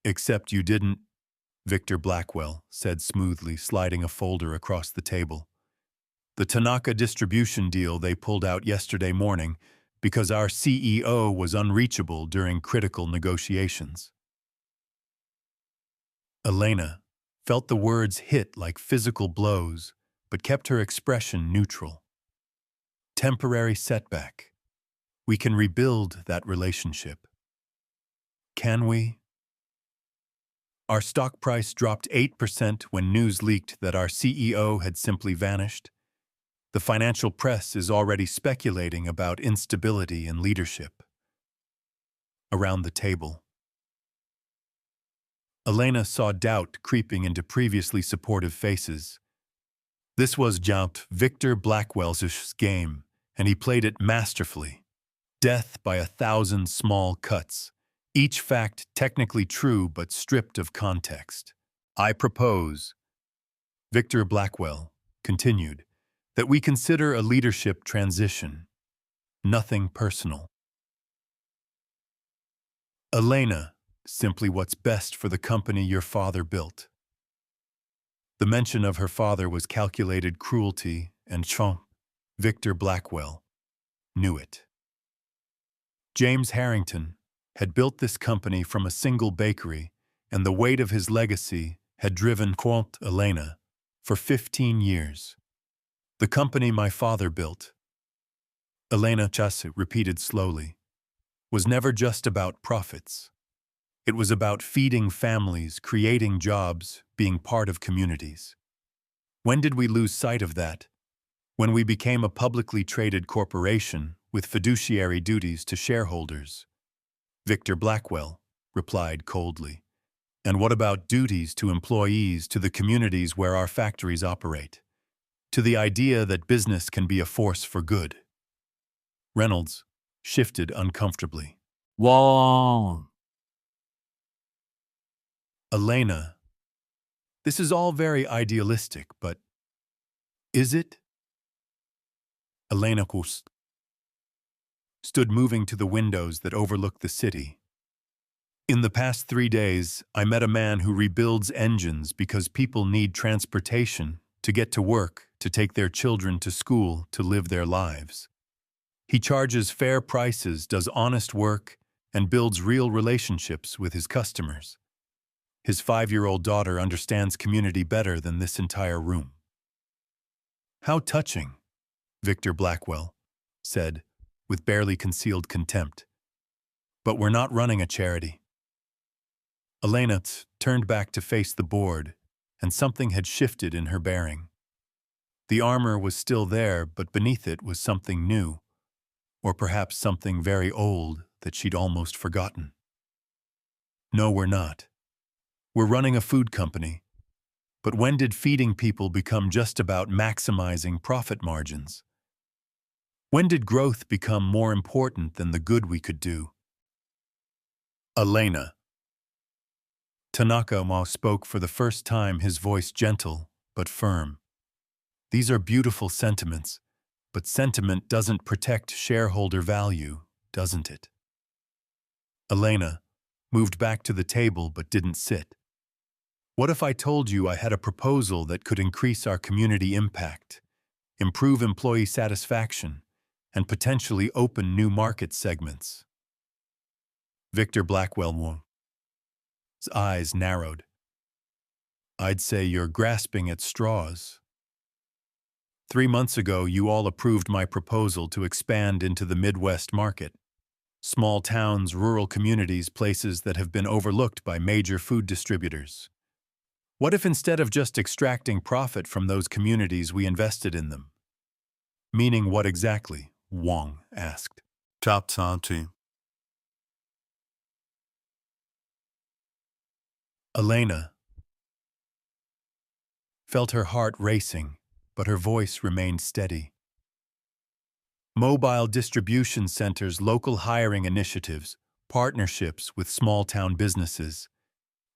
Speaker 1: Except you didn't, Victor Blackwell said smoothly, sliding a folder across the table. The Tanaka distribution deal they pulled out yesterday morning because our CEO was unreachable during critical negotiations. Elena felt the words hit like physical blows, but kept her expression neutral. Temporary setback. We can rebuild that relationship. Can we? Our stock price dropped 8% when news leaked that our CEO had simply vanished. The financial press is already speculating about instability in leadership. Around the table, Elena saw doubt creeping into previously supportive faces. This was Victor Blackwell's game, and he played it masterfully. Death by 1,000 small cuts, each fact technically true but stripped of context. I propose, Victor Blackwell continued, that we consider a leadership transition. Nothing personal. Elena, simply what's best for the company your father built. The mention of her father was calculated cruelty, and Victor Blackwell knew it. James Harrington had built this company from a single bakery, and the weight of his legacy had driven Elena for 15 years. The company my father built, Elena Chasse repeated slowly, was never just about profits. It was about feeding families, creating jobs, being part of communities. When did we lose sight of that? When we became a publicly traded corporation with fiduciary duties to shareholders. Victor Blackwell replied coldly. And what about duties to employees, to the communities where our factories operate? To the idea that business can be a force for good? Reynolds shifted uncomfortably.
Speaker 2: Wrong.
Speaker 1: Elena, this is all very idealistic, but is it? Elena stood moving to the windows that overlooked the city. In the past 3 days, I met a man who rebuilds engines because people need transportation to get to work, to take their children to school, to live their lives. He charges fair prices, does honest work, and builds real relationships with his customers. His 5-year-old daughter understands community better than this entire room. How touching, Victor Blackwell said, with barely concealed contempt. But we're not running a charity. Elena turned back to face the board, and something had shifted in her bearing. The armor was still there, but beneath it was something new, or perhaps something very old that she'd almost forgotten. No, we're not. We're running a food company. But when did feeding people become just about maximizing profit margins? When did growth become more important than the good we could do? Elena. Tanaka Ma spoke for the first time, his voice gentle but firm. These are beautiful sentiments, but sentiment doesn't protect shareholder value, doesn't it? Elena moved back to the table but didn't sit. What if I told you I had a proposal that could increase our community impact, improve employee satisfaction, and potentially open new market segments? Victor Blackwell's eyes narrowed. I'd say you're grasping at straws. 3 months ago, you all approved my proposal to expand into the Midwest market. Small towns, rural communities, places that have been overlooked by major food distributors. What if instead of just extracting profit from those communities, we invested in them? Meaning what exactly? Wong asked.
Speaker 2: Top Santi.
Speaker 1: Elena felt her heart racing, but her voice remained steady. Mobile distribution centers, local hiring initiatives, partnerships with small-town businesses.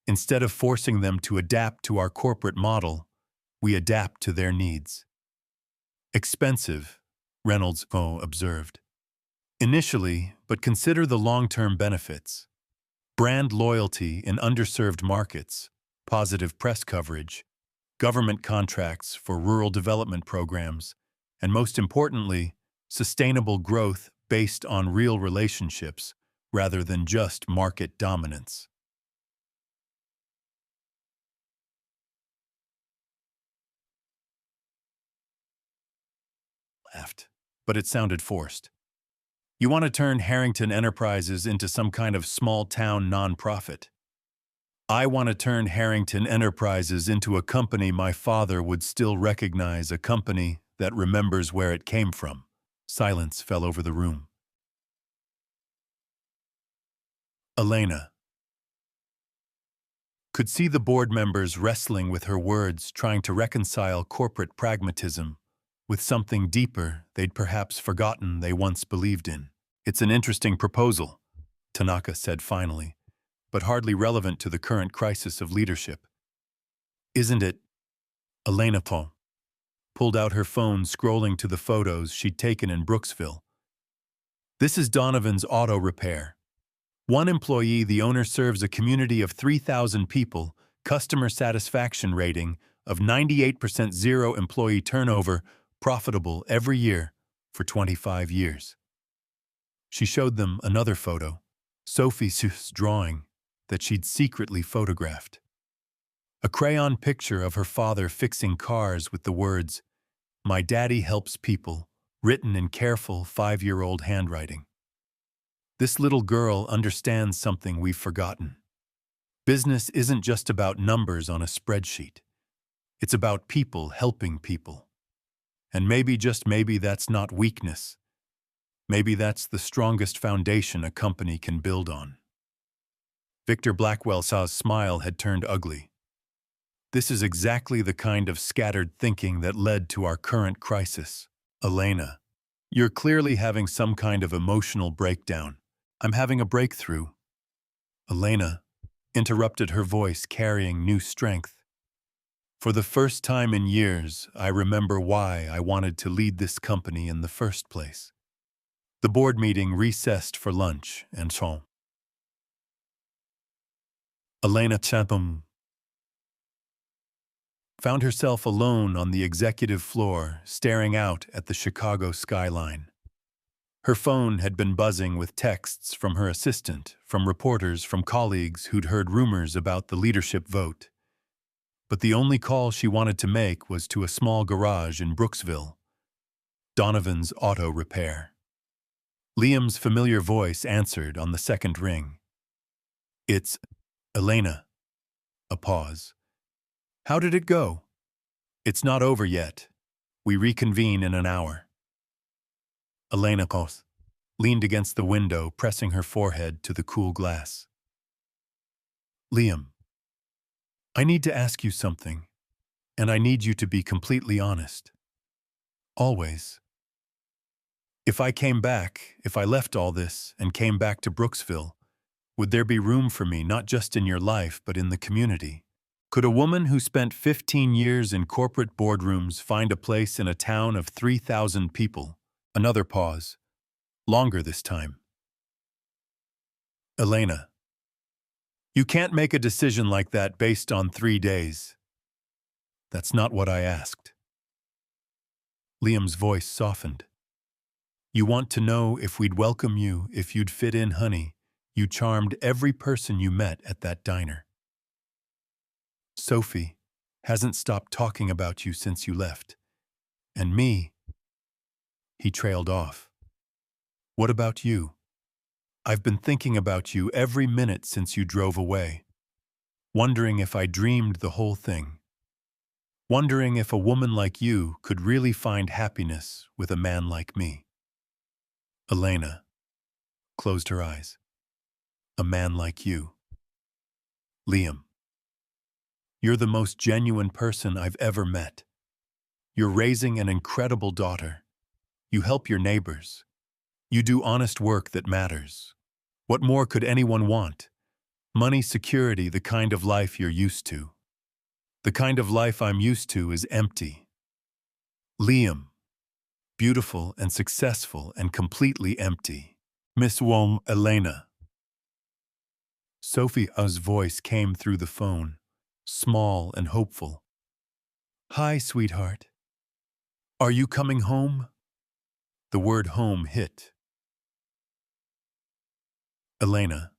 Speaker 1: Instead of forcing them to adapt to our corporate model, we adapt to their needs. Expensive, Reynolds observed. Initially, but consider the long-term benefits. Brand loyalty in underserved markets, positive press coverage, government contracts for rural development programs, and most importantly, sustainable growth based on real relationships rather than just market dominance. Laughed, but it sounded forced. You want to turn Harrington Enterprises into some kind of small-town nonprofit. I want to turn Harrington Enterprises into a company my father would still recognize, a company that remembers where it came from. Silence fell over the room. Elena could see the board members wrestling with her words, trying to reconcile corporate pragmatism with something deeper they'd perhaps forgotten they once believed in. It's an interesting proposal, Tanaka said finally, but hardly relevant to the current crisis of leadership. Isn't it? Elena pulled out her phone, scrolling to the photos she'd taken in Brooksville. This is Donovan's auto repair. One employee, the owner serves a community of 3,000 people, customer satisfaction rating of 98%, zero employee turnover, profitable every year for 25 years. She showed them another photo, Sophie's drawing, that she'd secretly photographed. A crayon picture of her father fixing cars with the words, "My daddy helps people," written in careful 5-year-old handwriting. This little girl understands something we've forgotten. Business isn't just about numbers on a spreadsheet. It's about people helping people. And maybe, just maybe, that's not weakness. Maybe that's the strongest foundation a company can build on. Victor Blackwell's smile had turned ugly. This is exactly the kind of scattered thinking that led to our current crisis. Elena, you're clearly having some kind of emotional breakdown. I'm having a breakthrough. Elena interrupted, her voice carrying new strength. For the first time in years, I remember why I wanted to lead this company in the first place. The board meeting recessed for lunch, and so Elena Chatham found herself alone on the executive floor, staring out at the Chicago skyline. Her phone had been buzzing with texts from her assistant, from reporters, from colleagues who'd heard rumors about the leadership vote. But the only call she wanted to make was to a small garage in Brooksville, Donovan's Auto Repair. Liam's familiar voice answered on the second ring. "It's Elena." A pause. "How did it go?" "It's not over yet. We reconvene in an hour." Elena leaned against the window, pressing her forehead to the cool glass. "Liam, I need to ask you something, and I need you to be completely honest. Always. If I came back, if I left all this and came back to Brooksville, would there be room for me, not just in your life, but in the community? Could a woman who spent 15 years in corporate boardrooms find a place in a town of 3,000 people?" Another pause. Longer this time. "Elena, you can't make a decision like that based on 3 days. That's not what I asked." Liam's voice softened. "You want to know if we'd welcome you, if you'd fit in, honey. You charmed every person you met at that diner. Sophie hasn't stopped talking about you since you left. And me." He trailed off. "What about you? I've been thinking about you every minute since you drove away. Wondering if I dreamed the whole thing. Wondering if a woman like you could really find happiness with a man like me." Elena closed her eyes. "A man like you. Liam, you're the most genuine person I've ever met. You're raising an incredible daughter. You help your neighbors. You do honest work that matters. What more could anyone want? Money, security, the kind of life you're used to. The kind of life I'm used to is empty. Liam, beautiful and successful and completely empty. Miss Elena." Sophie's voice came through the phone, small and hopeful. "Hi, sweetheart. Are you coming home?" The word home hit. Elena.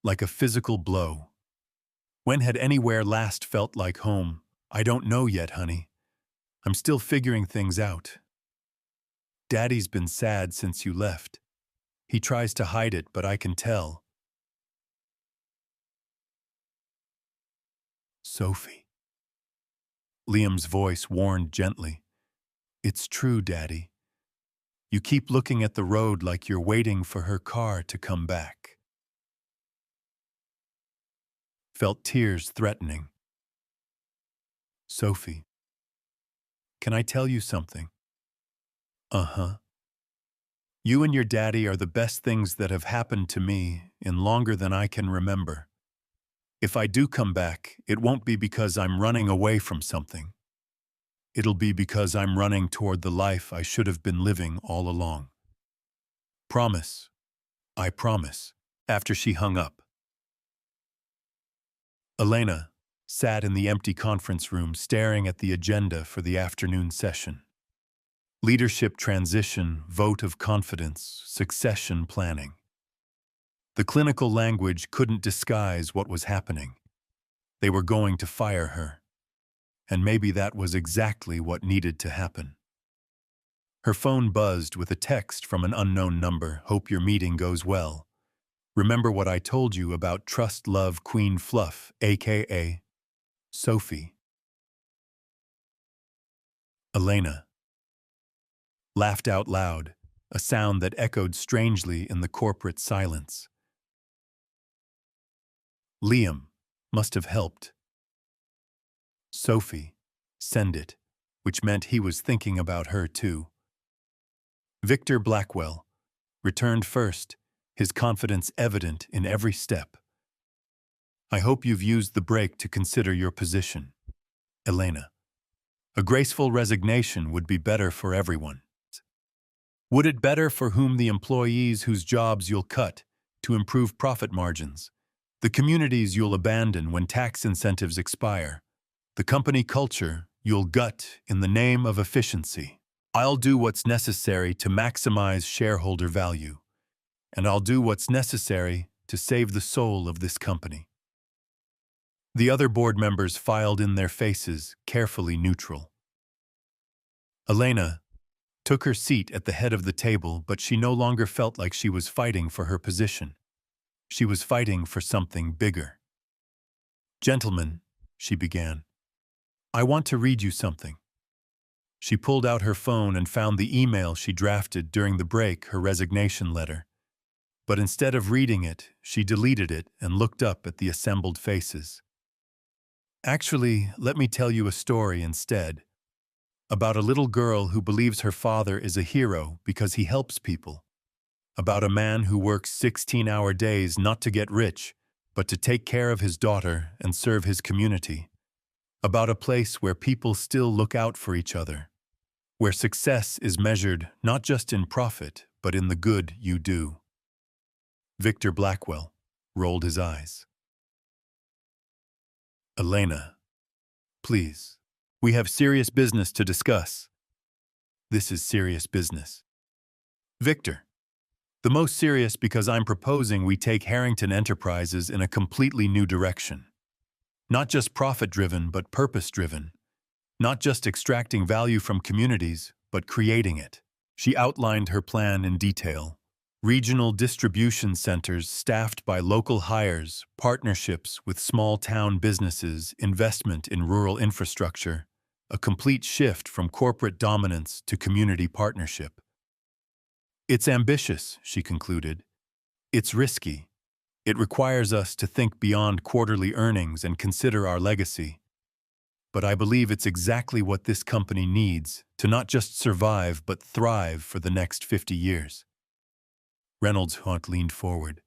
Speaker 1: Like a physical blow. When had anywhere last felt like home? I don't know yet, honey. I'm still figuring things out. Daddy's been sad since you left. He tries to hide it, but I can tell. Sophie. Liam's voice warned gently. "It's true, Daddy. You keep looking at the road like you're waiting for her car to come back." Felt tears threatening. "Sophie, can I tell you something?" "Uh-huh. You and your daddy are the best things that have happened to me in longer than I can remember. If I do come back, it won't be because I'm running away from something. It'll be because I'm running toward the life I should have been living all along. Promise, I promise. After she hung up, Elena sat in the empty conference room staring at the agenda for the afternoon session. Leadership transition, vote of confidence, succession planning. The clinical language couldn't disguise what was happening. They were going to fire her. And maybe that was exactly what needed to happen. Her phone buzzed with a text from an unknown number. Hope your meeting goes well. Remember what I told you about Trust Love Queen Fluff, a.k.a. Sophie. Elena laughed out loud, a sound that echoed strangely in the corporate silence. Liam must have helped. Sophie, send it, which meant he was thinking about her too. Victor Blackwell returned first, his confidence evident in every step. I hope you've used the break to consider your position. Elena. A graceful resignation would be better for everyone. Would it better for whom the employees whose jobs you'll cut to improve profit margins, the communities you'll abandon when tax incentives expire, the company culture you'll gut in the name of efficiency? I'll do what's necessary to maximize shareholder value, and I'll do what's necessary to save the soul of this company. The other board members filed in their faces, carefully neutral. Elena took her seat at the head of the table, but she no longer felt like she was fighting for her position. She was fighting for something bigger. Gentlemen, she began, I want to read you something. She pulled out her phone and found the email she drafted during the break, her resignation letter. But instead of reading it, she deleted it and looked up at the assembled faces. Actually, let me tell you a story instead, about a little girl who believes her father is a hero because he helps people, about a man who works 16-hour days not to get rich, but to take care of his daughter and serve his community, about a place where people still look out for each other, where success is measured not just in profit, but in the good you do. Victor Blackwell rolled his eyes. Elena, please. We have serious business to discuss. This is serious business. Victor, the most serious because I'm proposing we take Harrington Enterprises in a completely new direction. Not just profit-driven, but purpose-driven. Not just extracting value from communities, but creating it. She outlined her plan in detail. Regional distribution centers staffed by local hires, partnerships with small-town businesses, investment in rural infrastructure, a complete shift from corporate dominance to community partnership. It's ambitious, she concluded. It's risky. It requires us to think beyond quarterly earnings and consider our legacy. But I believe it's exactly what this company needs to not just survive but thrive for the next 50 years. Reynolds Hunt leaned forward.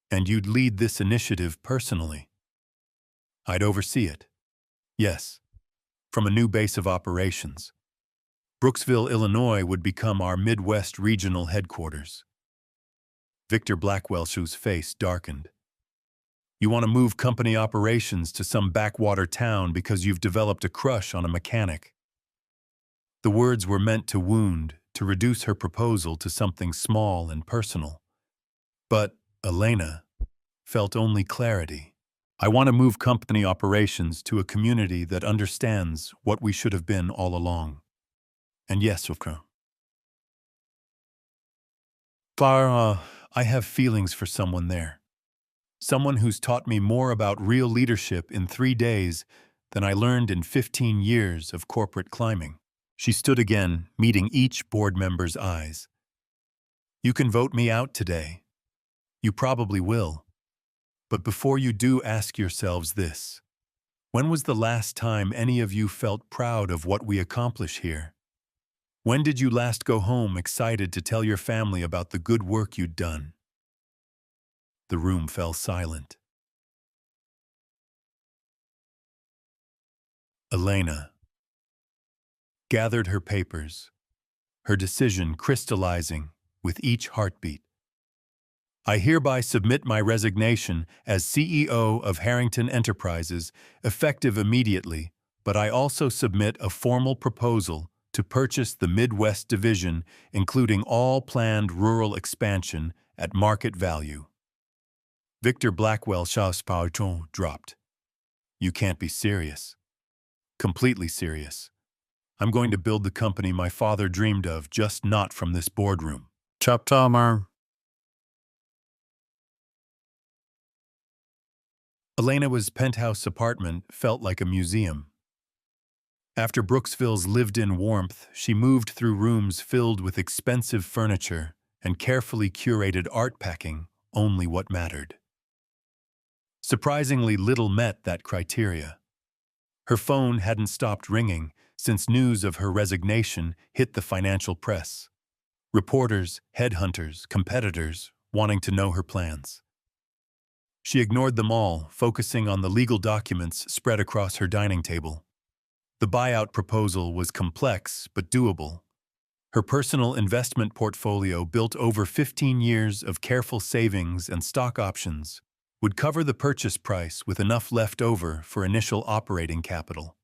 Speaker 1: And you'd lead this initiative personally? I'd oversee it. Yes, from a new base of operations. Brooksville, Illinois would become our Midwest regional headquarters. Victor Blackwell's face darkened. You want to move company operations to some backwater town because you've developed a crush on a mechanic. The words were meant to wound, to reduce her proposal to something small and personal. But Elena felt only clarity. I want to move company operations to a community that understands what we should have been all along. And yes, okay. I have feelings for someone there. Someone who's taught me more about real leadership in 3 days than I learned in 15 years of corporate climbing. She stood again, meeting each board member's eyes. You can vote me out today. You probably will. But before you do, ask yourselves this. When was the last time any of you felt proud of what we accomplish here? When did you last go home excited to tell your family about the good work you'd done? The room fell silent. Elena gathered her papers, her decision crystallizing with each heartbeat. I hereby submit my resignation as CEO of Harrington Enterprises, effective immediately, but I also submit a formal proposal to purchase the Midwest Division, including all planned rural expansion, at market value. Victor Blackwell Shaw's pautron dropped. You can't be serious. Completely serious. I'm going to build the company my father dreamed of, just not from this boardroom.
Speaker 2: Chapter Mar.
Speaker 1: Elena's penthouse apartment felt like a museum. After Brooksville's lived-in warmth, she moved through rooms filled with expensive furniture and carefully curated art, packing only what mattered. Surprisingly little met that criteria. Her phone hadn't stopped ringing since news of her resignation hit the financial press. Reporters, headhunters, competitors wanting to know her plans. She ignored them all, focusing on the legal documents spread across her dining table. The buyout proposal was complex but doable. Her personal investment portfolio, built over 15 years of careful savings and stock options, would cover the purchase price with enough left over for initial operating capital.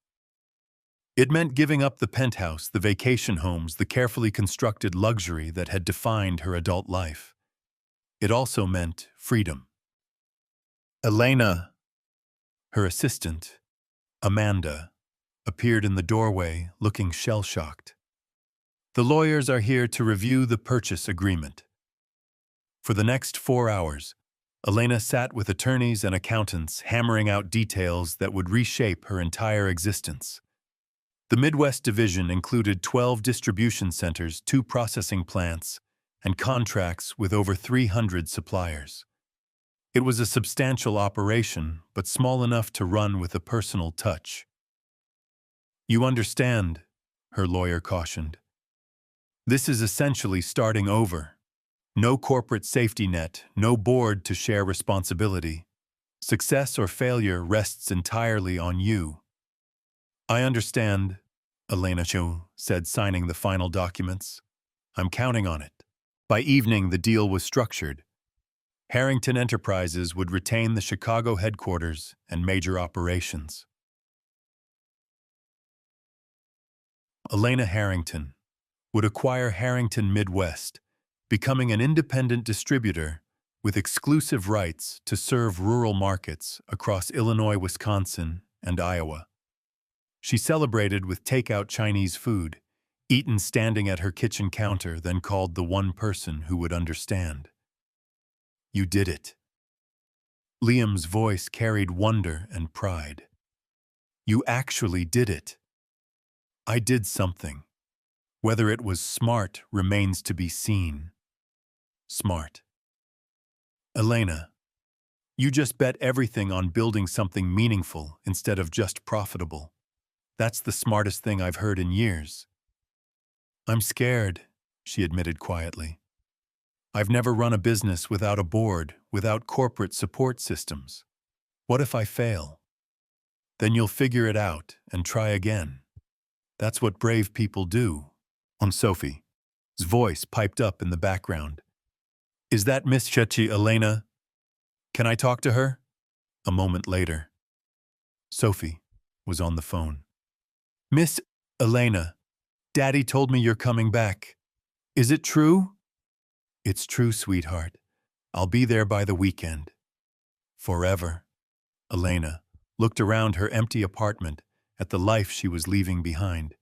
Speaker 1: It meant giving up the penthouse, the vacation homes, the carefully constructed luxury that had defined her adult life. It also meant freedom. Elena, her assistant, Amanda, appeared in the doorway looking shell-shocked. The lawyers are here to review the purchase agreement. For the next 4 hours, Elena sat with attorneys and accountants hammering out details that would reshape her entire existence. The Midwest Division included 12 distribution centers, 2 processing plants, and contracts with over 300 suppliers. It was a substantial operation, but small enough to run with a personal touch. You understand, her lawyer cautioned. This is essentially starting over. No corporate safety net, no board to share responsibility. Success or failure rests entirely on you. I understand, Elena Chu said, signing the final documents. I'm counting on it. By evening, the deal was structured. Harrington Enterprises would retain the Chicago headquarters and major operations. Elena Harrington would acquire Harrington Midwest, becoming an independent distributor with exclusive rights to serve rural markets across Illinois, Wisconsin, and Iowa. She celebrated with takeout Chinese food, eaten standing at her kitchen counter, then called the one person who would understand. You did it. Liam's voice carried wonder and pride. You actually did it. I did something. Whether it was smart remains to be seen. Smart. Elena, you just bet everything on building something meaningful instead of just profitable. That's the smartest thing I've heard in years. I'm scared, she admitted quietly. I've never run a business without a board, without corporate support systems. What if I fail? Then you'll figure it out and try again. That's what brave people do. On Sophie's voice piped up in the background. Is that Miss Chechi, Elena? Can I talk to her? A moment later, Sophie was on the phone. Miss Elena, Daddy told me you're coming back. Is it true? It's true, sweetheart. I'll be there by the weekend. Forever. Elena looked around her empty apartment at the life she was leaving behind.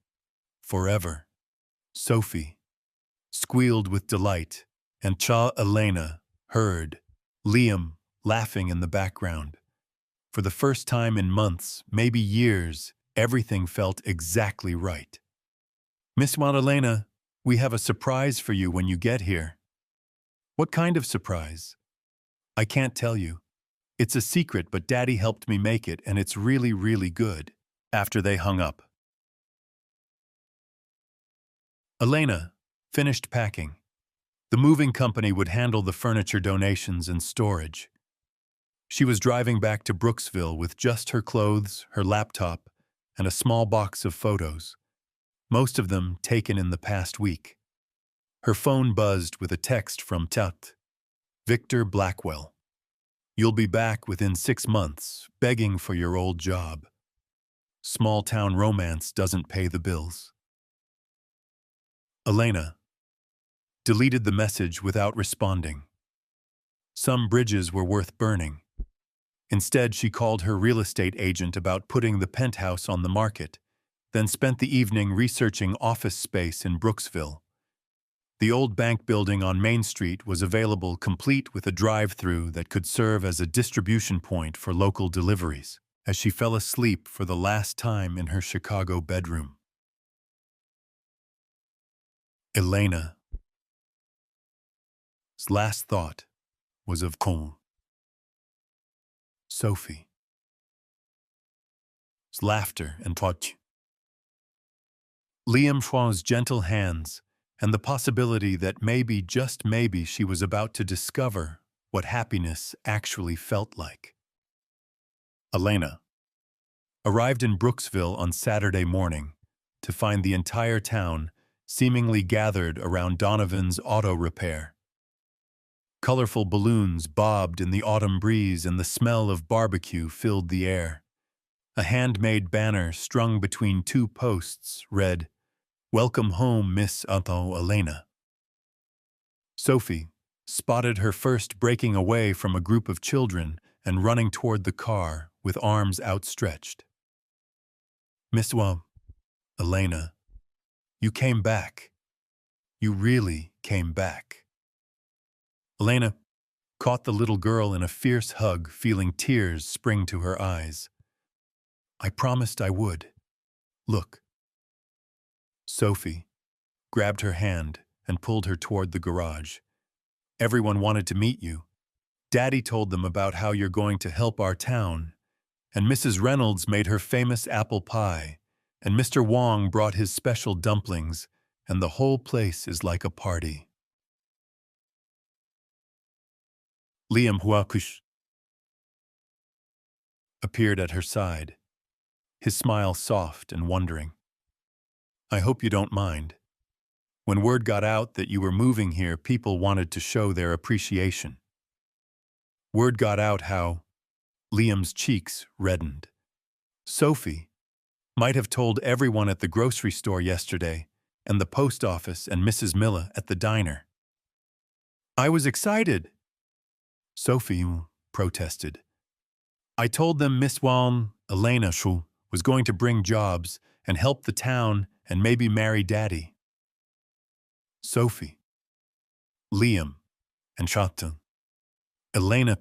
Speaker 1: Forever. Sophie squealed with delight, and Elena heard Liam laughing in the background. For the first time in months, maybe years, everything felt exactly right. Miss Elena, we have a surprise for you when you get here. What kind of surprise? I can't tell you. It's a secret, but Daddy helped me make it, and it's really, really good. After they hung up, Elena finished packing. The moving company would handle the furniture donations and storage. She was driving back to Brooksville with just her clothes, her laptop, and a small box of photos, most of them taken in the past week. Her phone buzzed with a text from Tut. Victor Blackwell. You'll be back within 6 months, begging for your old job. Small-town romance doesn't pay the bills. Elena deleted the message without responding. Some bridges were worth burning. Instead, she called her real estate agent about putting the penthouse on the market, then spent the evening researching office space in Brooksville. The old bank building on Main Street was available, complete with a drive-through that could serve as a distribution point for local deliveries, as she fell asleep for the last time in her Chicago bedroom. Elena's last thought was of Sophie's laughter and touch. Liam Chou's gentle hands, and the possibility that maybe, just maybe, she was about to discover what happiness actually felt like. Elena arrived in Brooksville on Saturday morning to find the entire town seemingly gathered around Donovan's auto repair. Colorful balloons bobbed in the autumn breeze and the smell of barbecue filled the air. A handmade banner strung between 2 posts read, "Welcome home, Miss Elena." Sophie spotted her first breaking away from a group of children and running toward the car with arms outstretched. "Miss Elena, you came back. You really came back." Elena caught the little girl in a fierce hug, feeling tears spring to her eyes. "I promised I would. Look." Sophie grabbed her hand and pulled her toward the garage. "Everyone wanted to meet you. Daddy told them about how you're going to help our town, and Mrs. Reynolds made her famous apple pie, and Mr. Wong brought his special dumplings, and the whole place is like a party." Liam Huakush appeared at her side, his smile soft and wondering. "I hope you don't mind. When word got out that you were moving here, people wanted to show their appreciation. Word got out how..." Liam's cheeks reddened. "Sophie might have told everyone at the grocery store yesterday, and the post office, and Mrs. Miller at the diner." "I was excited," Sophie protested. "I told them Miss Elena was going to bring jobs and help the town and maybe marry Daddy." Sophie, Liam, and Elena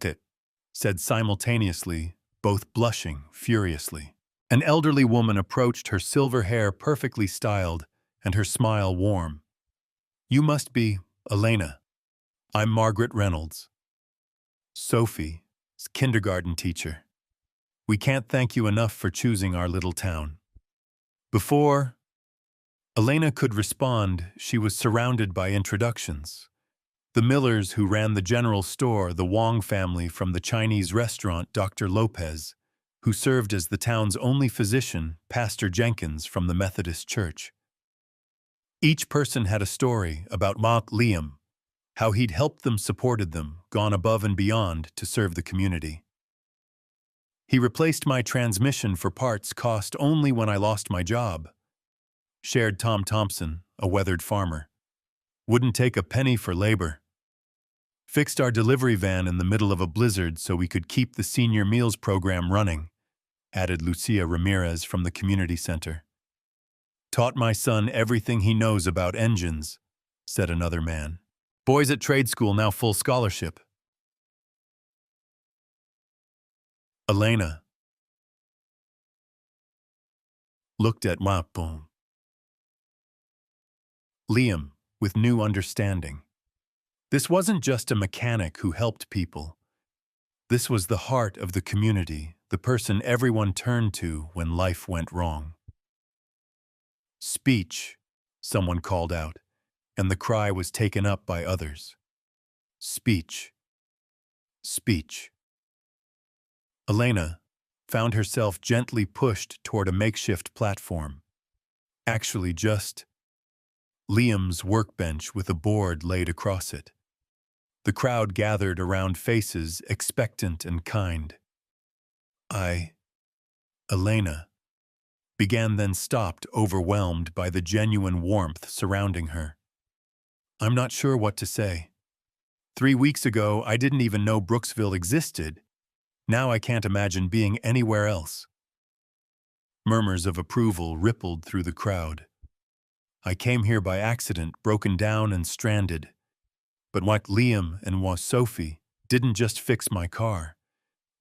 Speaker 1: said simultaneously, both blushing furiously. An elderly woman approached, her silver hair perfectly styled and her smile warm. "You must be Elena. I'm Margaret Reynolds, Sophie's kindergarten teacher. We can't thank you enough for choosing our little town." Before Elena could respond, she was surrounded by introductions. The Millers who ran the general store, the Wong family from the Chinese restaurant, Dr. Lopez, who served as the town's only physician, Pastor Jenkins from the Methodist Church. Each person had a story about Liam, how he'd helped them, supported them, gone above and beyond to serve the community. "He replaced my transmission for parts cost only when I lost my job," shared Tom Thompson, a weathered farmer. "Wouldn't take a penny for labor. Fixed our delivery van in the middle of a blizzard so we could keep the senior meals program running," added Lucia Ramirez from the community center. "Taught my son everything he knows about engines," said another man. "Boys at trade school now full scholarship." Elena looked at Liam with new understanding. This wasn't just a mechanic who helped people. This was the heart of the community, the person everyone turned to when life went wrong. "Speech," someone called out, and the cry was taken up by others. "Speech. Speech." Elena found herself gently pushed toward a makeshift platform. Actually just Liam's workbench with a board laid across it. The crowd gathered around faces expectant and kind. Elena, began, then stopped, overwhelmed by the genuine warmth surrounding her. I'm not sure what to say. 3 weeks ago, I didn't even know Brooksville existed. Now I can't imagine being anywhere else. Murmurs of approval rippled through the crowd. I came here by accident, broken down and stranded. But what Liam and Sophie didn't just fix my car.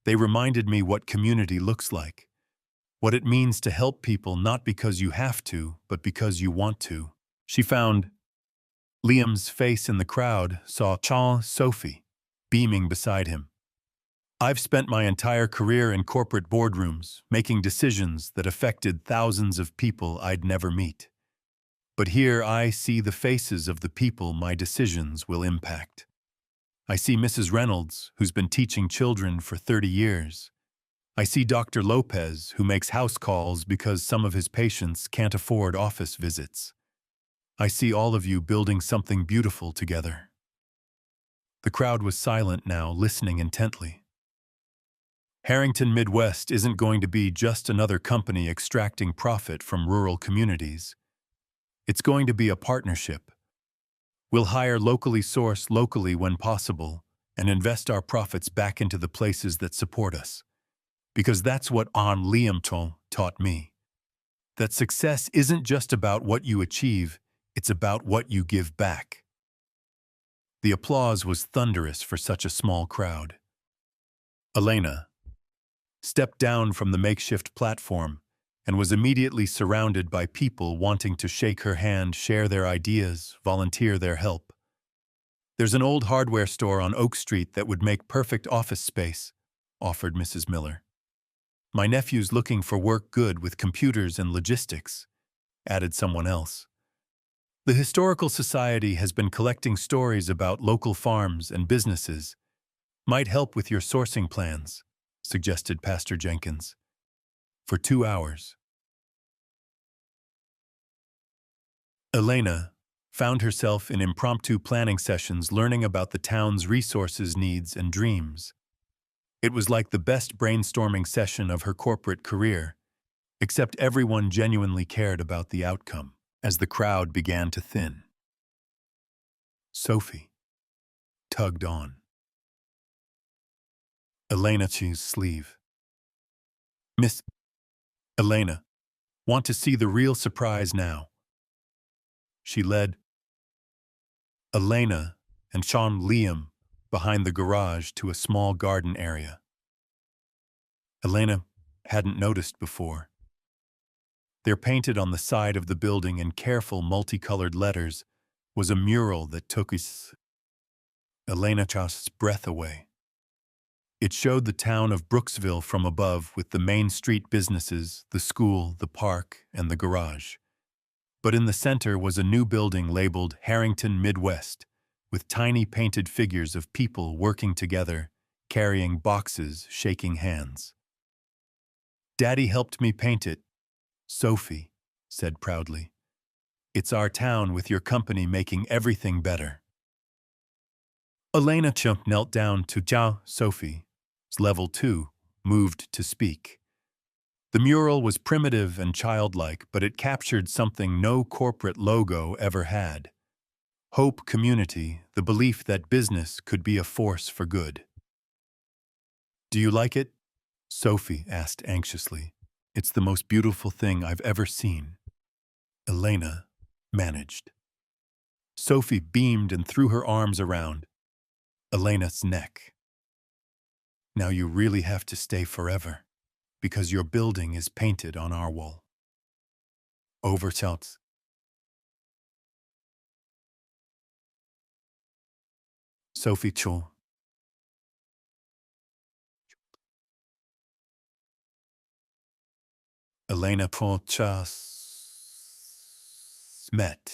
Speaker 1: They reminded me what community looks like. What it means to help people not because you have to, but because you want to. She found Liam's face in the crowd, saw Sophie beaming beside him. I've spent my entire career in corporate boardrooms, making decisions that affected thousands of people I'd never meet. But here I see the faces of the people my decisions will impact. I see Mrs. Reynolds, who's been teaching children for 30 years. I see Dr. Lopez, who makes house calls because some of his patients can't afford office visits. I see all of you building something beautiful together. The crowd was silent now, listening intently. Harrington Midwest isn't going to be just another company extracting profit from rural communities. It's going to be a partnership. We'll hire locally sourced locally when possible and invest our profits back into the places that support us. Because that's what Liam taught me. That success isn't just about what you achieve, it's about what you give back. The applause was thunderous for such a small crowd. Elena stepped down from the makeshift platform and was immediately surrounded by people wanting to shake her hand, share their ideas, volunteer their help. There's an old hardware store on Oak Street that would make perfect office space, offered Mrs. Miller. My nephew's looking for work good with computers and logistics, added someone else. The Historical Society has been collecting stories about local farms and businesses. Might help with your sourcing plans, suggested Pastor Jenkins. For 2 hours. Elena found herself in impromptu planning sessions learning about the town's resources, needs, and dreams. It was like the best brainstorming session of her corporate career, except everyone genuinely cared about the outcome. As the crowd began to thin, Sophie tugged on Elena's sleeve. Miss Elena, want to see the real surprise now? She led Elena and Liam behind the garage to a small garden area. Elena hadn't noticed before. There, painted on the side of the building in careful multicolored letters, was a mural that took Elena's breath away. It showed the town of Brooksville from above with the main street businesses, the school, the park, and the garage. But in the center was a new building labeled Harrington Midwest, with tiny painted figures of people working together, carrying boxes, shaking hands. Daddy helped me paint it, Sophie said proudly. It's our town with your company making everything better. Elena knelt down to Sophie's level 2, moved to speak. The mural was primitive and childlike, but it captured something no corporate logo ever had. Hope, community, the belief that business could be a force for good. Do you like it? Sophie asked anxiously. It's the most beautiful thing I've ever seen. Elena managed. Sophie beamed and threw her arms around Elena's neck. Now you really have to stay forever, because your building is painted on our wall. Overshouts. Sophie Cho. Elena Pochas met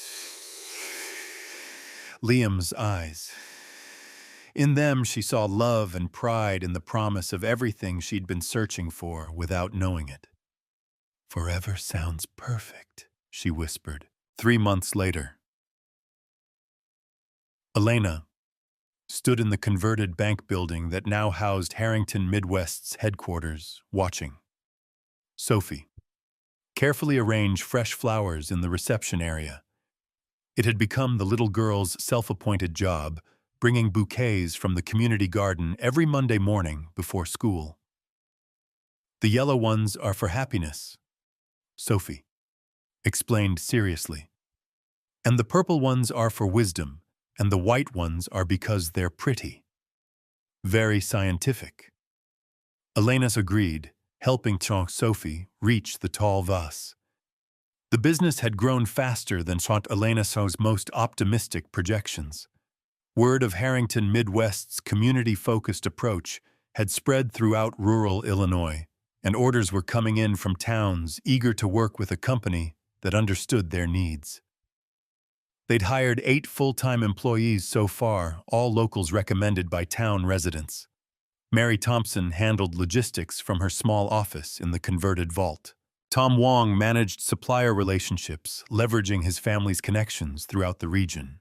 Speaker 1: Liam's eyes. In them she saw love and pride in the promise of everything she'd been searching for without knowing it. Forever sounds perfect, she whispered. 3 months later. Elena stood in the converted bank building that now housed Harrington Midwest's headquarters, watching. Sophie carefully arranged fresh flowers in the reception area. It had become the little girl's self-appointed job, bringing bouquets from the community garden every Monday morning before school. The yellow ones are for happiness, Sophie explained seriously. And the purple ones are for wisdom, and the white ones are because they're pretty. Very scientific. Elena agreed, helping Sophie reach the tall vase. The business had grown faster than Elena's most optimistic projections. Word of Harrington Midwest's community-focused approach had spread throughout rural Illinois, and orders were coming in from towns eager to work with a company that understood their needs. They'd hired 8 full-time employees so far, all locals recommended by town residents. Mary Thompson handled logistics from her small office in the converted vault. Tom Wong managed supplier relationships, leveraging his family's connections throughout the region.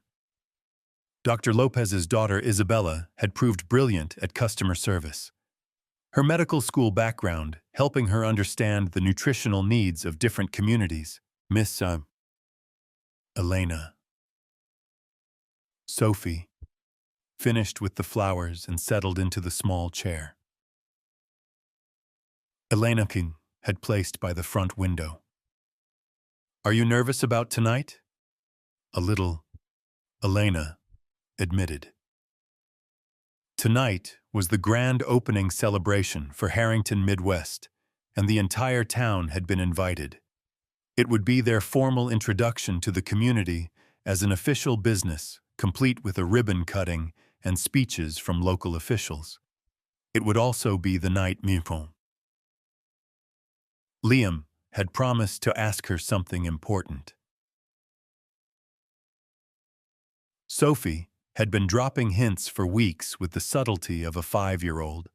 Speaker 1: Dr. Lopez's daughter, Isabella, had proved brilliant at customer service. Her medical school background helping her understand the nutritional needs of different communities. Miss Elena. Sophie finished with the flowers and settled into the small chair Elena had placed by the front window. Are you nervous about tonight? A little, Elena admitted. Tonight was the grand opening celebration for Harrington Midwest, and the entire town had been invited. It would be their formal introduction to the community as an official business, complete with a ribbon cutting and speeches from local officials. It would also be the night Liam had promised to ask her something important. Sophie had been dropping hints for weeks with the subtlety of a 5-year-old.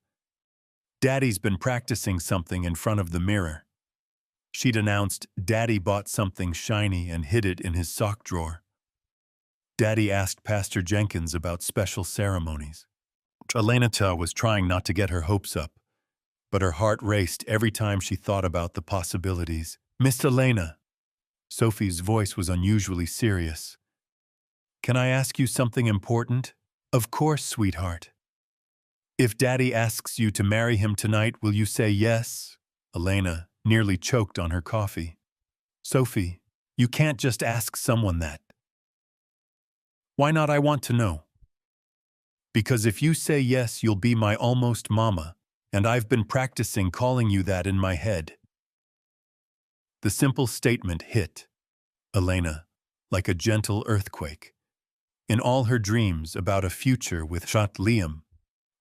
Speaker 1: Daddy's been practicing something in front of the mirror. She'd announced Daddy bought something shiny and hid it in his sock drawer. Daddy asked Pastor Jenkins about special ceremonies. Elena was trying not to get her hopes up, but her heart raced every time she thought about the possibilities. Miss Elena, Sophie's voice was unusually serious. Can I ask you something important? Of course, sweetheart. If Daddy asks you to marry him tonight, will you say yes? Elena nearly choked on her coffee. Sophie, you can't just ask someone that. Why not? I want to know. Because if you say yes, you'll be my almost mama, and I've been practicing calling you that in my head. The simple statement hit Elena like a gentle earthquake. In all her dreams about a future with Liam,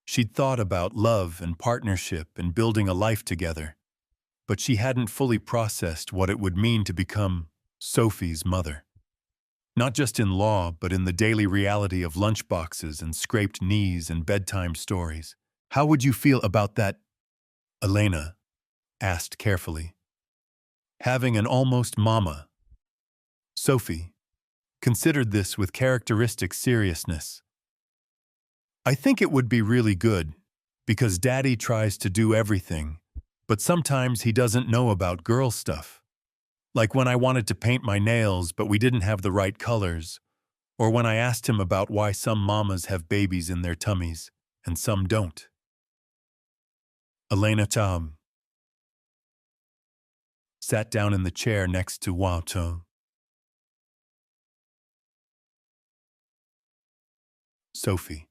Speaker 1: she'd thought about love and partnership and building a life together, but she hadn't fully processed what it would mean to become Sophie's mother. Not just in law, but in the daily reality of lunchboxes and scraped knees and bedtime stories. How would you feel about that? Elena asked carefully. Having an almost mama. Sophie considered this with characteristic seriousness. I think it would be really good, because Daddy tries to do everything, but sometimes he doesn't know about girl stuff. Like when I wanted to paint my nails but we didn't have the right colors, or when I asked him about why some mamas have babies in their tummies and some don't. Elena sat down in the chair next to Walter. Sophie.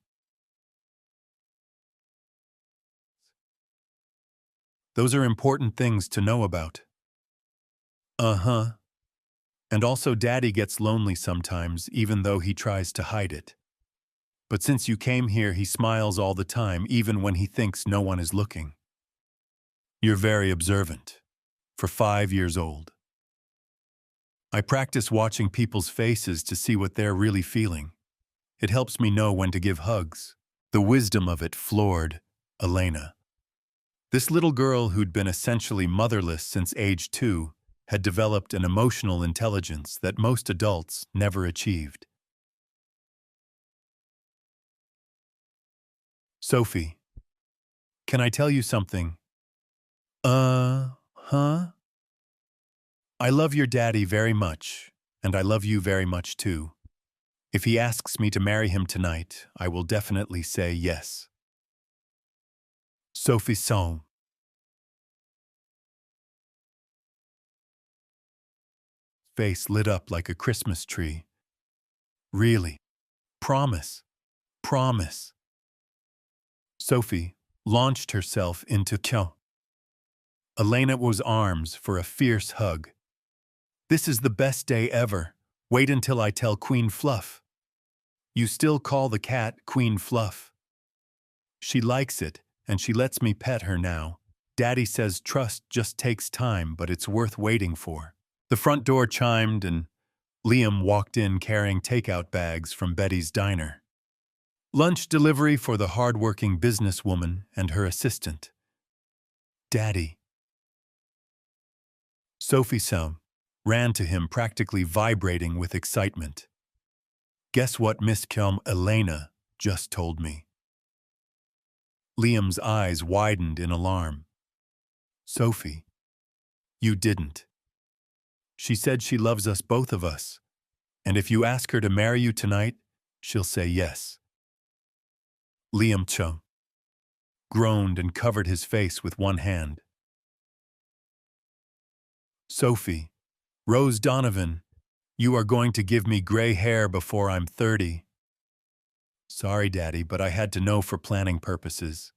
Speaker 1: Those are important things to know about. Uh-huh. And also Daddy gets lonely sometimes, even though he tries to hide it. But since you came here, he smiles all the time, even when he thinks no one is looking. You're very observant, for 5 years old. I practice watching people's faces to see what they're really feeling. It helps me know when to give hugs. The wisdom of it floored Elena. This little girl who'd been essentially motherless since age 2 had developed an emotional intelligence that most adults never achieved. Sophie, can I tell you something? Huh? I love your daddy very much, and I love you very much too. If he asks me to marry him tonight, I will definitely say yes. Sophie Somme. Face lit up like a Christmas tree. Really? Promise. Promise. Sophie launched herself into Kyo. Elena was arms for a fierce hug. This is the best day ever. Wait until I tell Queen Fluff. You still call the cat Queen Fluff. She likes it, and she lets me pet her now. Daddy says trust just takes time, but it's worth waiting for. The front door chimed, and Liam walked in carrying takeout bags from Betty's diner. Lunch delivery for the hard-working businesswoman and her assistant. Daddy. Sophie Somme ran to him, practically vibrating with excitement. Guess what Miss Elena just told me? Liam's eyes widened in alarm. Sophie, you didn't. She said she loves us, both of us, and if you ask her to marry you tonight, she'll say yes. Liam Chung groaned and covered his face with one hand. Sophie, Rose Donovan, you are going to give me gray hair before I'm 30. Sorry, Daddy, but I had to know for planning purposes.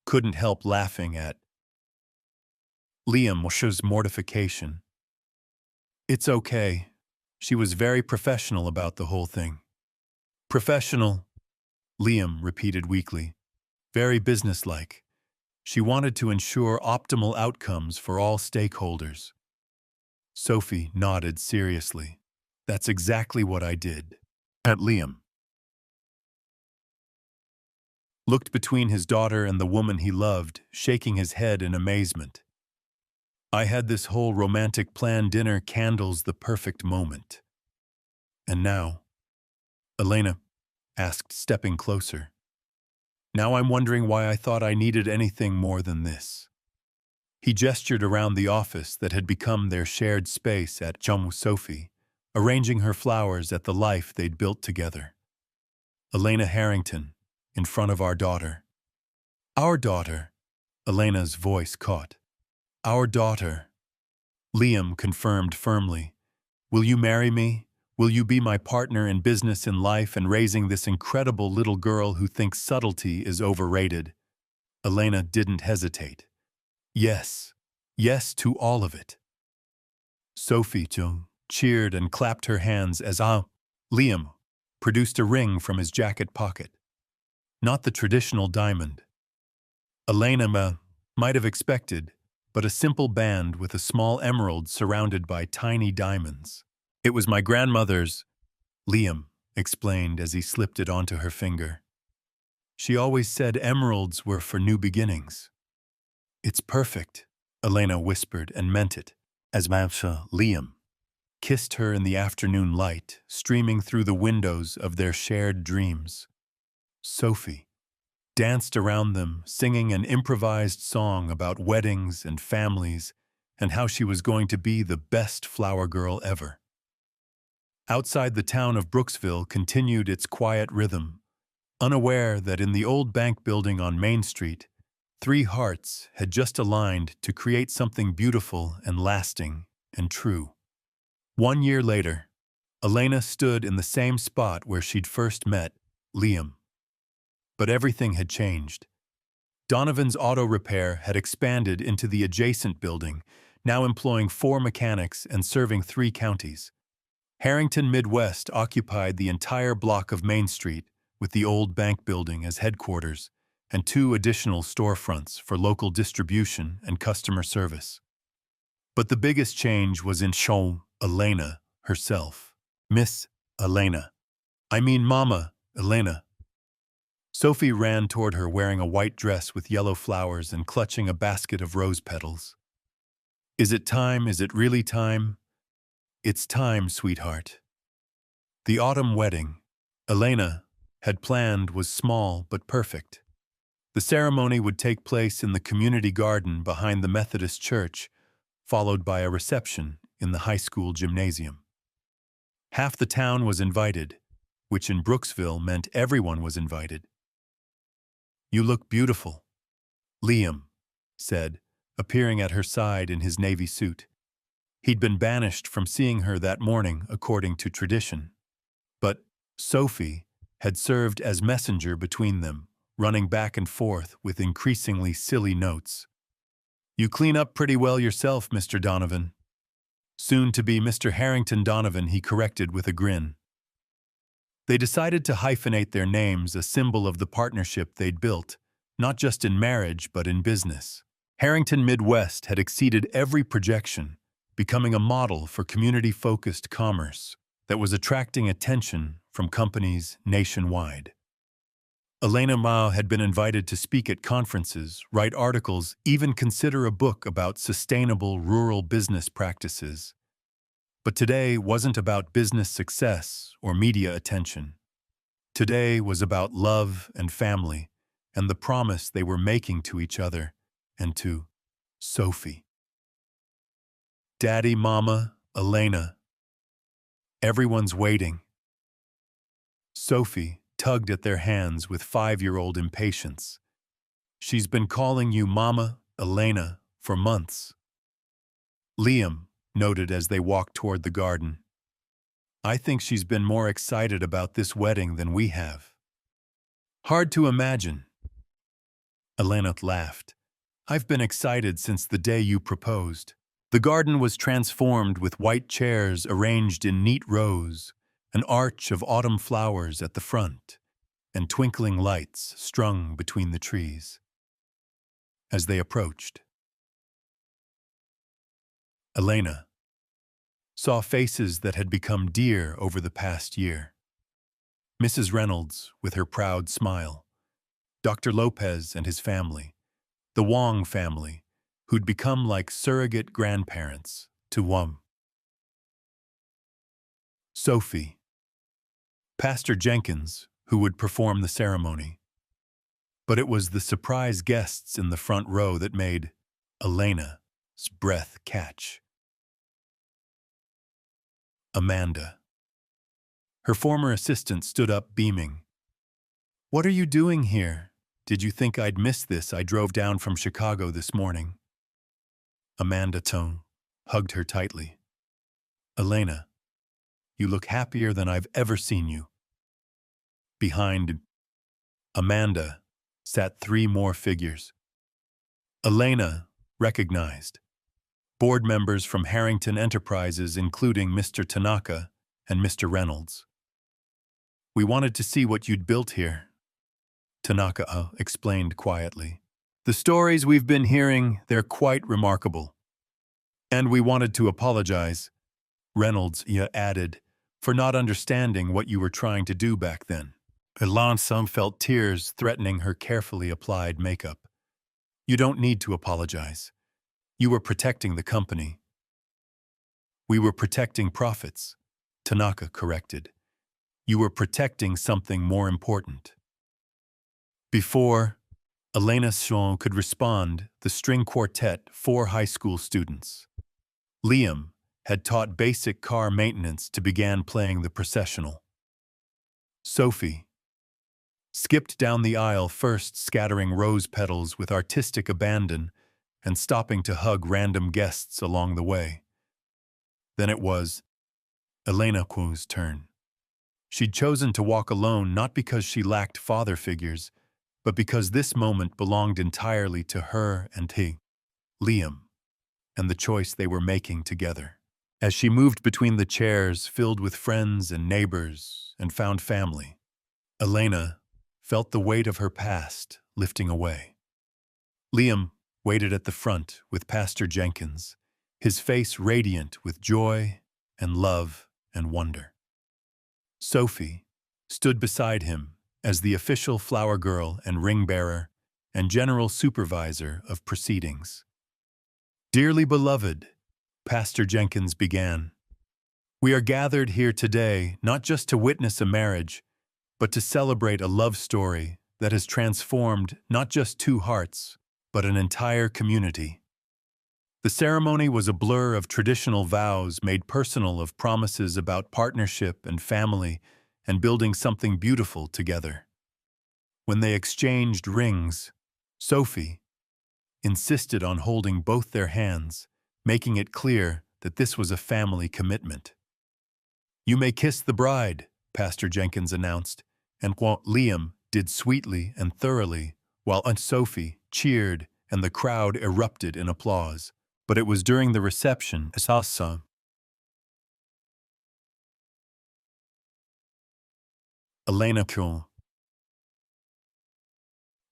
Speaker 1: Couldn't help laughing at Liam's mortification. It's okay. She was very professional about the whole thing. Professional, Liam repeated weakly. Very businesslike. She wanted to ensure optimal outcomes for all stakeholders. Sophie nodded seriously. That's exactly what I did. At Liam looked between his daughter and the woman he loved, shaking his head in amazement. I had this whole romantic plan, dinner, candles, the perfect moment. And now, Elena asked, stepping closer. Now I'm wondering why I thought I needed anything more than this. He gestured around the office that had become their shared space at Sophie, arranging her flowers at the life they'd built together. Elena Harrington, in front of our daughter. Our daughter, Elena's voice caught. Our daughter. Liam confirmed firmly. Will you marry me? Will you be my partner in business, in life, and raising this incredible little girl who thinks subtlety is overrated? Elena didn't hesitate. Yes. Yes to all of it. Sophie Chung cheered and clapped her hands as Liam produced a ring from his jacket pocket. Not the traditional diamond. Elena might have expected, but a simple band with a small emerald surrounded by tiny diamonds. It was my grandmother's, Liam explained as he slipped it onto her finger. She always said emeralds were for new beginnings. It's perfect, Elena whispered and meant it, as Liam kissed her in the afternoon light, streaming through the windows of their shared dreams. Sophie danced around them, singing an improvised song about weddings and families and how she was going to be the best flower girl ever. Outside the town of Brooksville continued its quiet rhythm, unaware that in the old bank building on Main Street, 3 hearts had just aligned to create something beautiful and lasting and true. 1 year later, Elena stood in the same spot where she'd first met Liam. But everything had changed. Donovan's Auto Repair had expanded into the adjacent building, now employing 4 mechanics and serving 3 counties. Harrington Midwest occupied the entire block of Main Street, with the old bank building as headquarters and 2 additional storefronts for local distribution and customer service. But the biggest change was in Elena herself. Miss Elena. I mean Mama Elena. Sophie ran toward her wearing a white dress with yellow flowers and clutching a basket of rose petals. Is it time? Is it really time? It's time, sweetheart. The autumn wedding. Elena had planned was small but perfect. The ceremony would take place in the community garden behind the Methodist church, followed by a reception in the high school gymnasium. Half the town was invited, which in Brooksville meant everyone was invited. "You look beautiful," Liam said, appearing at her side in his navy suit. He'd been banished from seeing her that morning, according to tradition. But Sophie had served as messenger between them, running back and forth with increasingly silly notes. "You clean up pretty well yourself, Mr. Donovan." Soon to be Mr. Harrington Donovan, he corrected with a grin. They decided to hyphenate their names, a symbol of the partnership they'd built, not just in marriage but in business. Harrington Midwest had exceeded every projection, becoming a model for community-focused commerce that was attracting attention from companies nationwide. Elena Mao had been invited to speak at conferences, write articles, even consider a book about sustainable rural business practices. But today wasn't about business success or media attention. Today was about love and family and the promise they were making to each other and to Sophie. "Daddy, Mama, Elena. Everyone's waiting." Sophie tugged at their hands with 5-year-old impatience. "She's been calling you Mama, Elena, for months." Liam noted as they walked toward the garden. "I think she's been more excited about this wedding than we have." "Hard to imagine." Elena laughed. "I've been excited since the day you proposed." The garden was transformed with white chairs arranged in neat rows, an arch of autumn flowers at the front, and twinkling lights strung between the trees. As they approached, Elena saw faces that had become dear over the past year. Mrs. Reynolds, with her proud smile, Dr. Lopez and his family, the Wong family, who'd become like surrogate grandparents to Sophie, Pastor Jenkins, who would perform the ceremony. But it was the surprise guests in the front row that made Elena's breath catch. Amanda. Her former assistant stood up beaming. "What are you doing here? Did you think I'd miss this? I drove down from Chicago this morning." Amanda Tone hugged her tightly. "Elena, you look happier than I've ever seen you." Behind Amanda sat 3 more figures. Elena recognized board members from Harrington Enterprises, including Mr. Tanaka and Mr. Reynolds. "We wanted to see what you'd built here," Tanaka explained quietly. "The stories we've been hearing, they're quite remarkable. And we wanted to apologize," Reynolds added, "for not understanding what you were trying to do back then." Elena felt tears threatening her carefully applied makeup. "You don't need to apologize. You were protecting the company." "We were protecting profits," Tanaka corrected. "You were protecting something more important." Before Elena Shaw could respond, the string quartet, 4 high school students. Liam had taught basic car maintenance to begin playing the processional. Sophie skipped down the aisle, first scattering rose petals with artistic abandon and stopping to hug random guests along the way. Then it was Elena's turn. She'd chosen to walk alone not because she lacked father figures, but because this moment belonged entirely to her and Liam, and the choice they were making together. As she moved between the chairs filled with friends and neighbors and found family, Elena felt the weight of her past lifting away. Liam waited at the front with Pastor Jenkins, his face radiant with joy and love and wonder. Sophie stood beside him as the official flower girl and ring bearer and general supervisor of proceedings. "Dearly beloved," Pastor Jenkins began, "we are gathered here today not just to witness a marriage, but to celebrate a love story that has transformed not just two hearts, but an entire community. The ceremony was a blur of traditional vows made personal of promises about partnership and family and building something beautiful together. When they exchanged rings, Sophie insisted on holding both their hands, making it clear that this was a family commitment. "You may kiss the bride," Pastor Jenkins announced, and what Liam did sweetly and thoroughly, while Aunt Sophie cheered and the crowd erupted in applause. But it was during the reception as Elena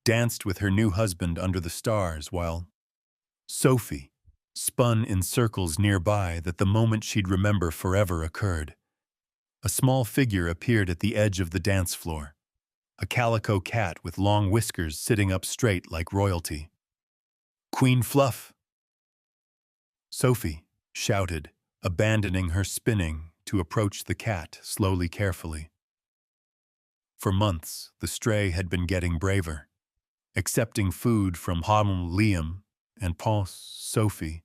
Speaker 1: danced with her new husband under the stars while Sophie spun in circles nearby that the moment she'd remember forever occurred. A small figure appeared at the edge of the dance floor, a calico cat with long whiskers sitting up straight like royalty. "Queen Fluff!" Sophie shouted, abandoning her spinning to approach the cat slowly, carefully. For months, the stray had been getting braver, accepting food from Liam and Sophie,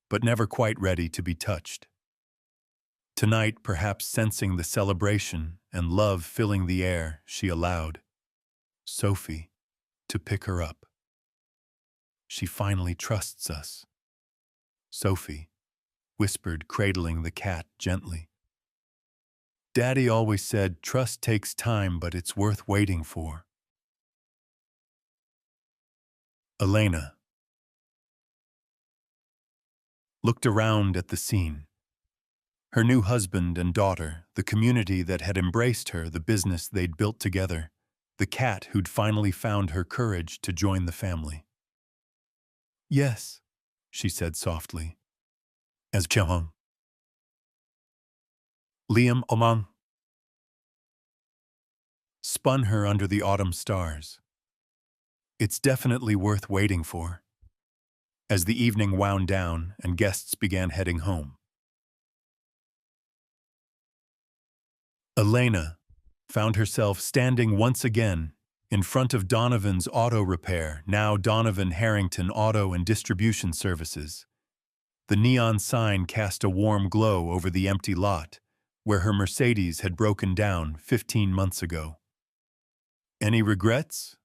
Speaker 1: but never quite ready to be touched. Tonight, perhaps sensing the celebration and love filling the air, she allowed Sophie to pick her up. "She finally trusts us," Sophie whispered, cradling the cat gently. "Daddy always said trust takes time, but it's worth waiting for." Elena looked around at the scene. Her new husband and daughter, the community that had embraced her, the business they'd built together, the cat who'd finally found her courage to join the family. "Yes," she said softly, as Liam Oman spun her under the autumn stars. "It's definitely worth waiting for." As the evening wound down and guests began heading home, Elena found herself standing once again in front of Donovan's Auto Repair, now Donovan Harrington Auto and Distribution Services. The neon sign cast a warm glow over the empty lot, where her Mercedes had broken down 15 months ago. "Any regrets?"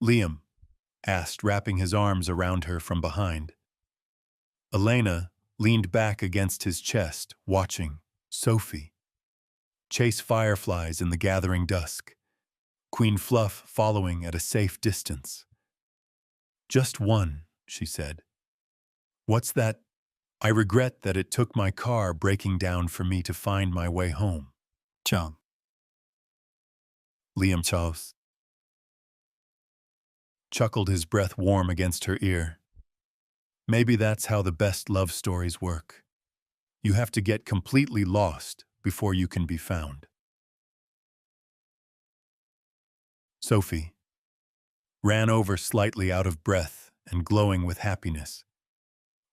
Speaker 1: Liam asked, wrapping his arms around her from behind. Elena leaned back against his chest, watching Sophie chase fireflies in the gathering dusk, Queen Fluff following at a safe distance. "Just one," she said. "What's that? I regret that it took my car breaking down for me to find my way home." "Chum." Liam Charles chuckled, his breath warm against her ear. "Maybe that's how the best love stories work. You have to get completely lost before you can be found." Sophie ran over, slightly out of breath and glowing with happiness.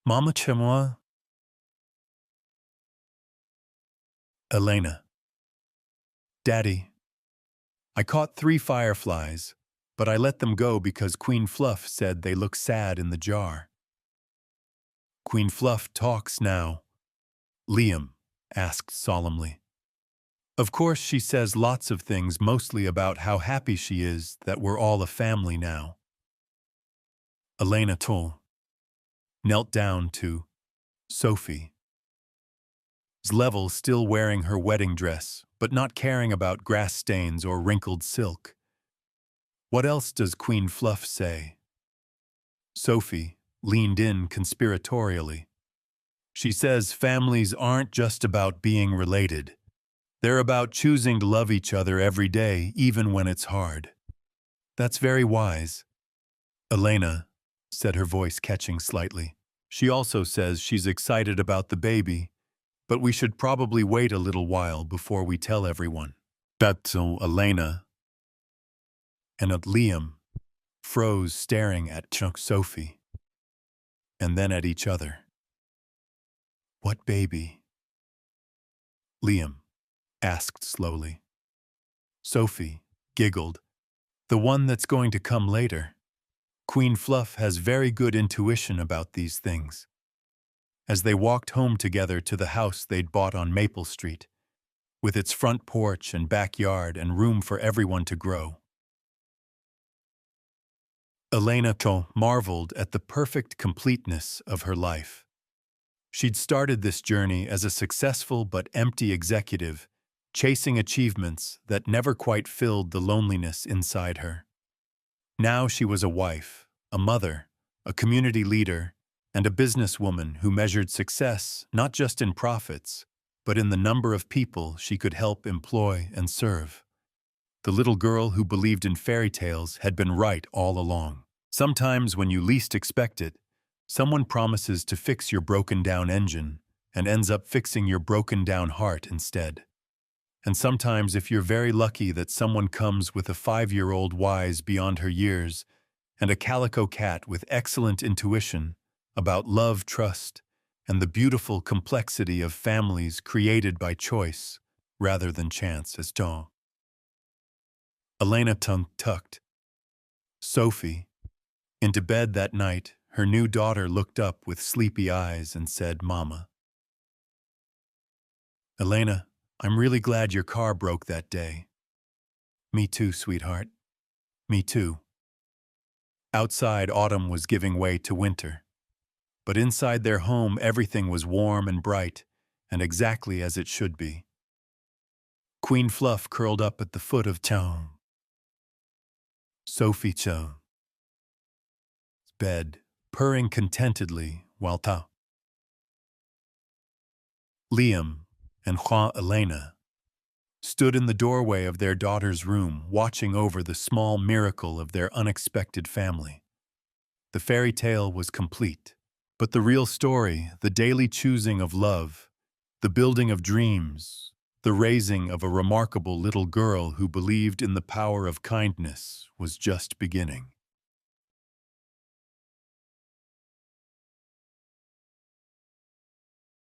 Speaker 1: "Mama Chemois?" Elena. "Daddy, I caught 3 fireflies, but I let them go because Queen Fluff said they look sad in the jar." "Queen Fluff talks now?" Liam asked solemnly. "Of course she says lots of things, mostly about how happy she is that we're all a family now." Elena knelt down to Sophie's level, still wearing her wedding dress, but not caring about grass stains or wrinkled silk. "What else does Queen Fluff say?" Sophie leaned in conspiratorially. "She says families aren't just about being related. They're about choosing to love each other every day, even when it's hard." "That's very wise," Elena said, her voice catching slightly. "She also says she's excited about the baby, but we should probably wait a little while before we tell everyone." That's Elena and Liam froze, staring at Sophie and then at each other. "What baby?" Liam asked slowly. Sophie giggled. The one that's going to come later. Queen Fluff has very good intuition about these things. As they walked home together to the house they'd bought on Maple Street, with its front porch and backyard and room for everyone to grow, Elena marveled at the perfect completeness of her life. She'd started this journey as a successful but empty executive, chasing achievements that never quite filled the loneliness inside her. Now she was a wife, a mother, a community leader, and a businesswoman who measured success not just in profits, but in the number of people she could help employ and serve. The little girl who believed in fairy tales had been right all along. Sometimes when you least expect it, someone promises to fix your broken-down engine and ends up fixing your broken-down heart instead. And sometimes if you're very lucky that someone comes with a 5-year-old wise beyond her years and a calico cat with excellent intuition about love, trust, and the beautiful complexity of families created by choice rather than chance as Dawn. Elena tucked Sophie into bed that night. Her new daughter looked up with sleepy eyes and said, "Mama." "Elena, I'm really glad your car broke that day." "Me too, sweetheart. Me too." Outside, autumn was giving way to winter. But inside their home, everything was warm and bright, and exactly as it should be. Queen Fluff curled up at the foot of Sophie's bed, purring contentedly, while Liam and Elena stood in the doorway of their daughter's room, watching over the small miracle of their unexpected family. The fairy tale was complete, but the real story, the daily choosing of love, the building of dreams, the raising of a remarkable little girl who believed in the power of kindness, was just beginning.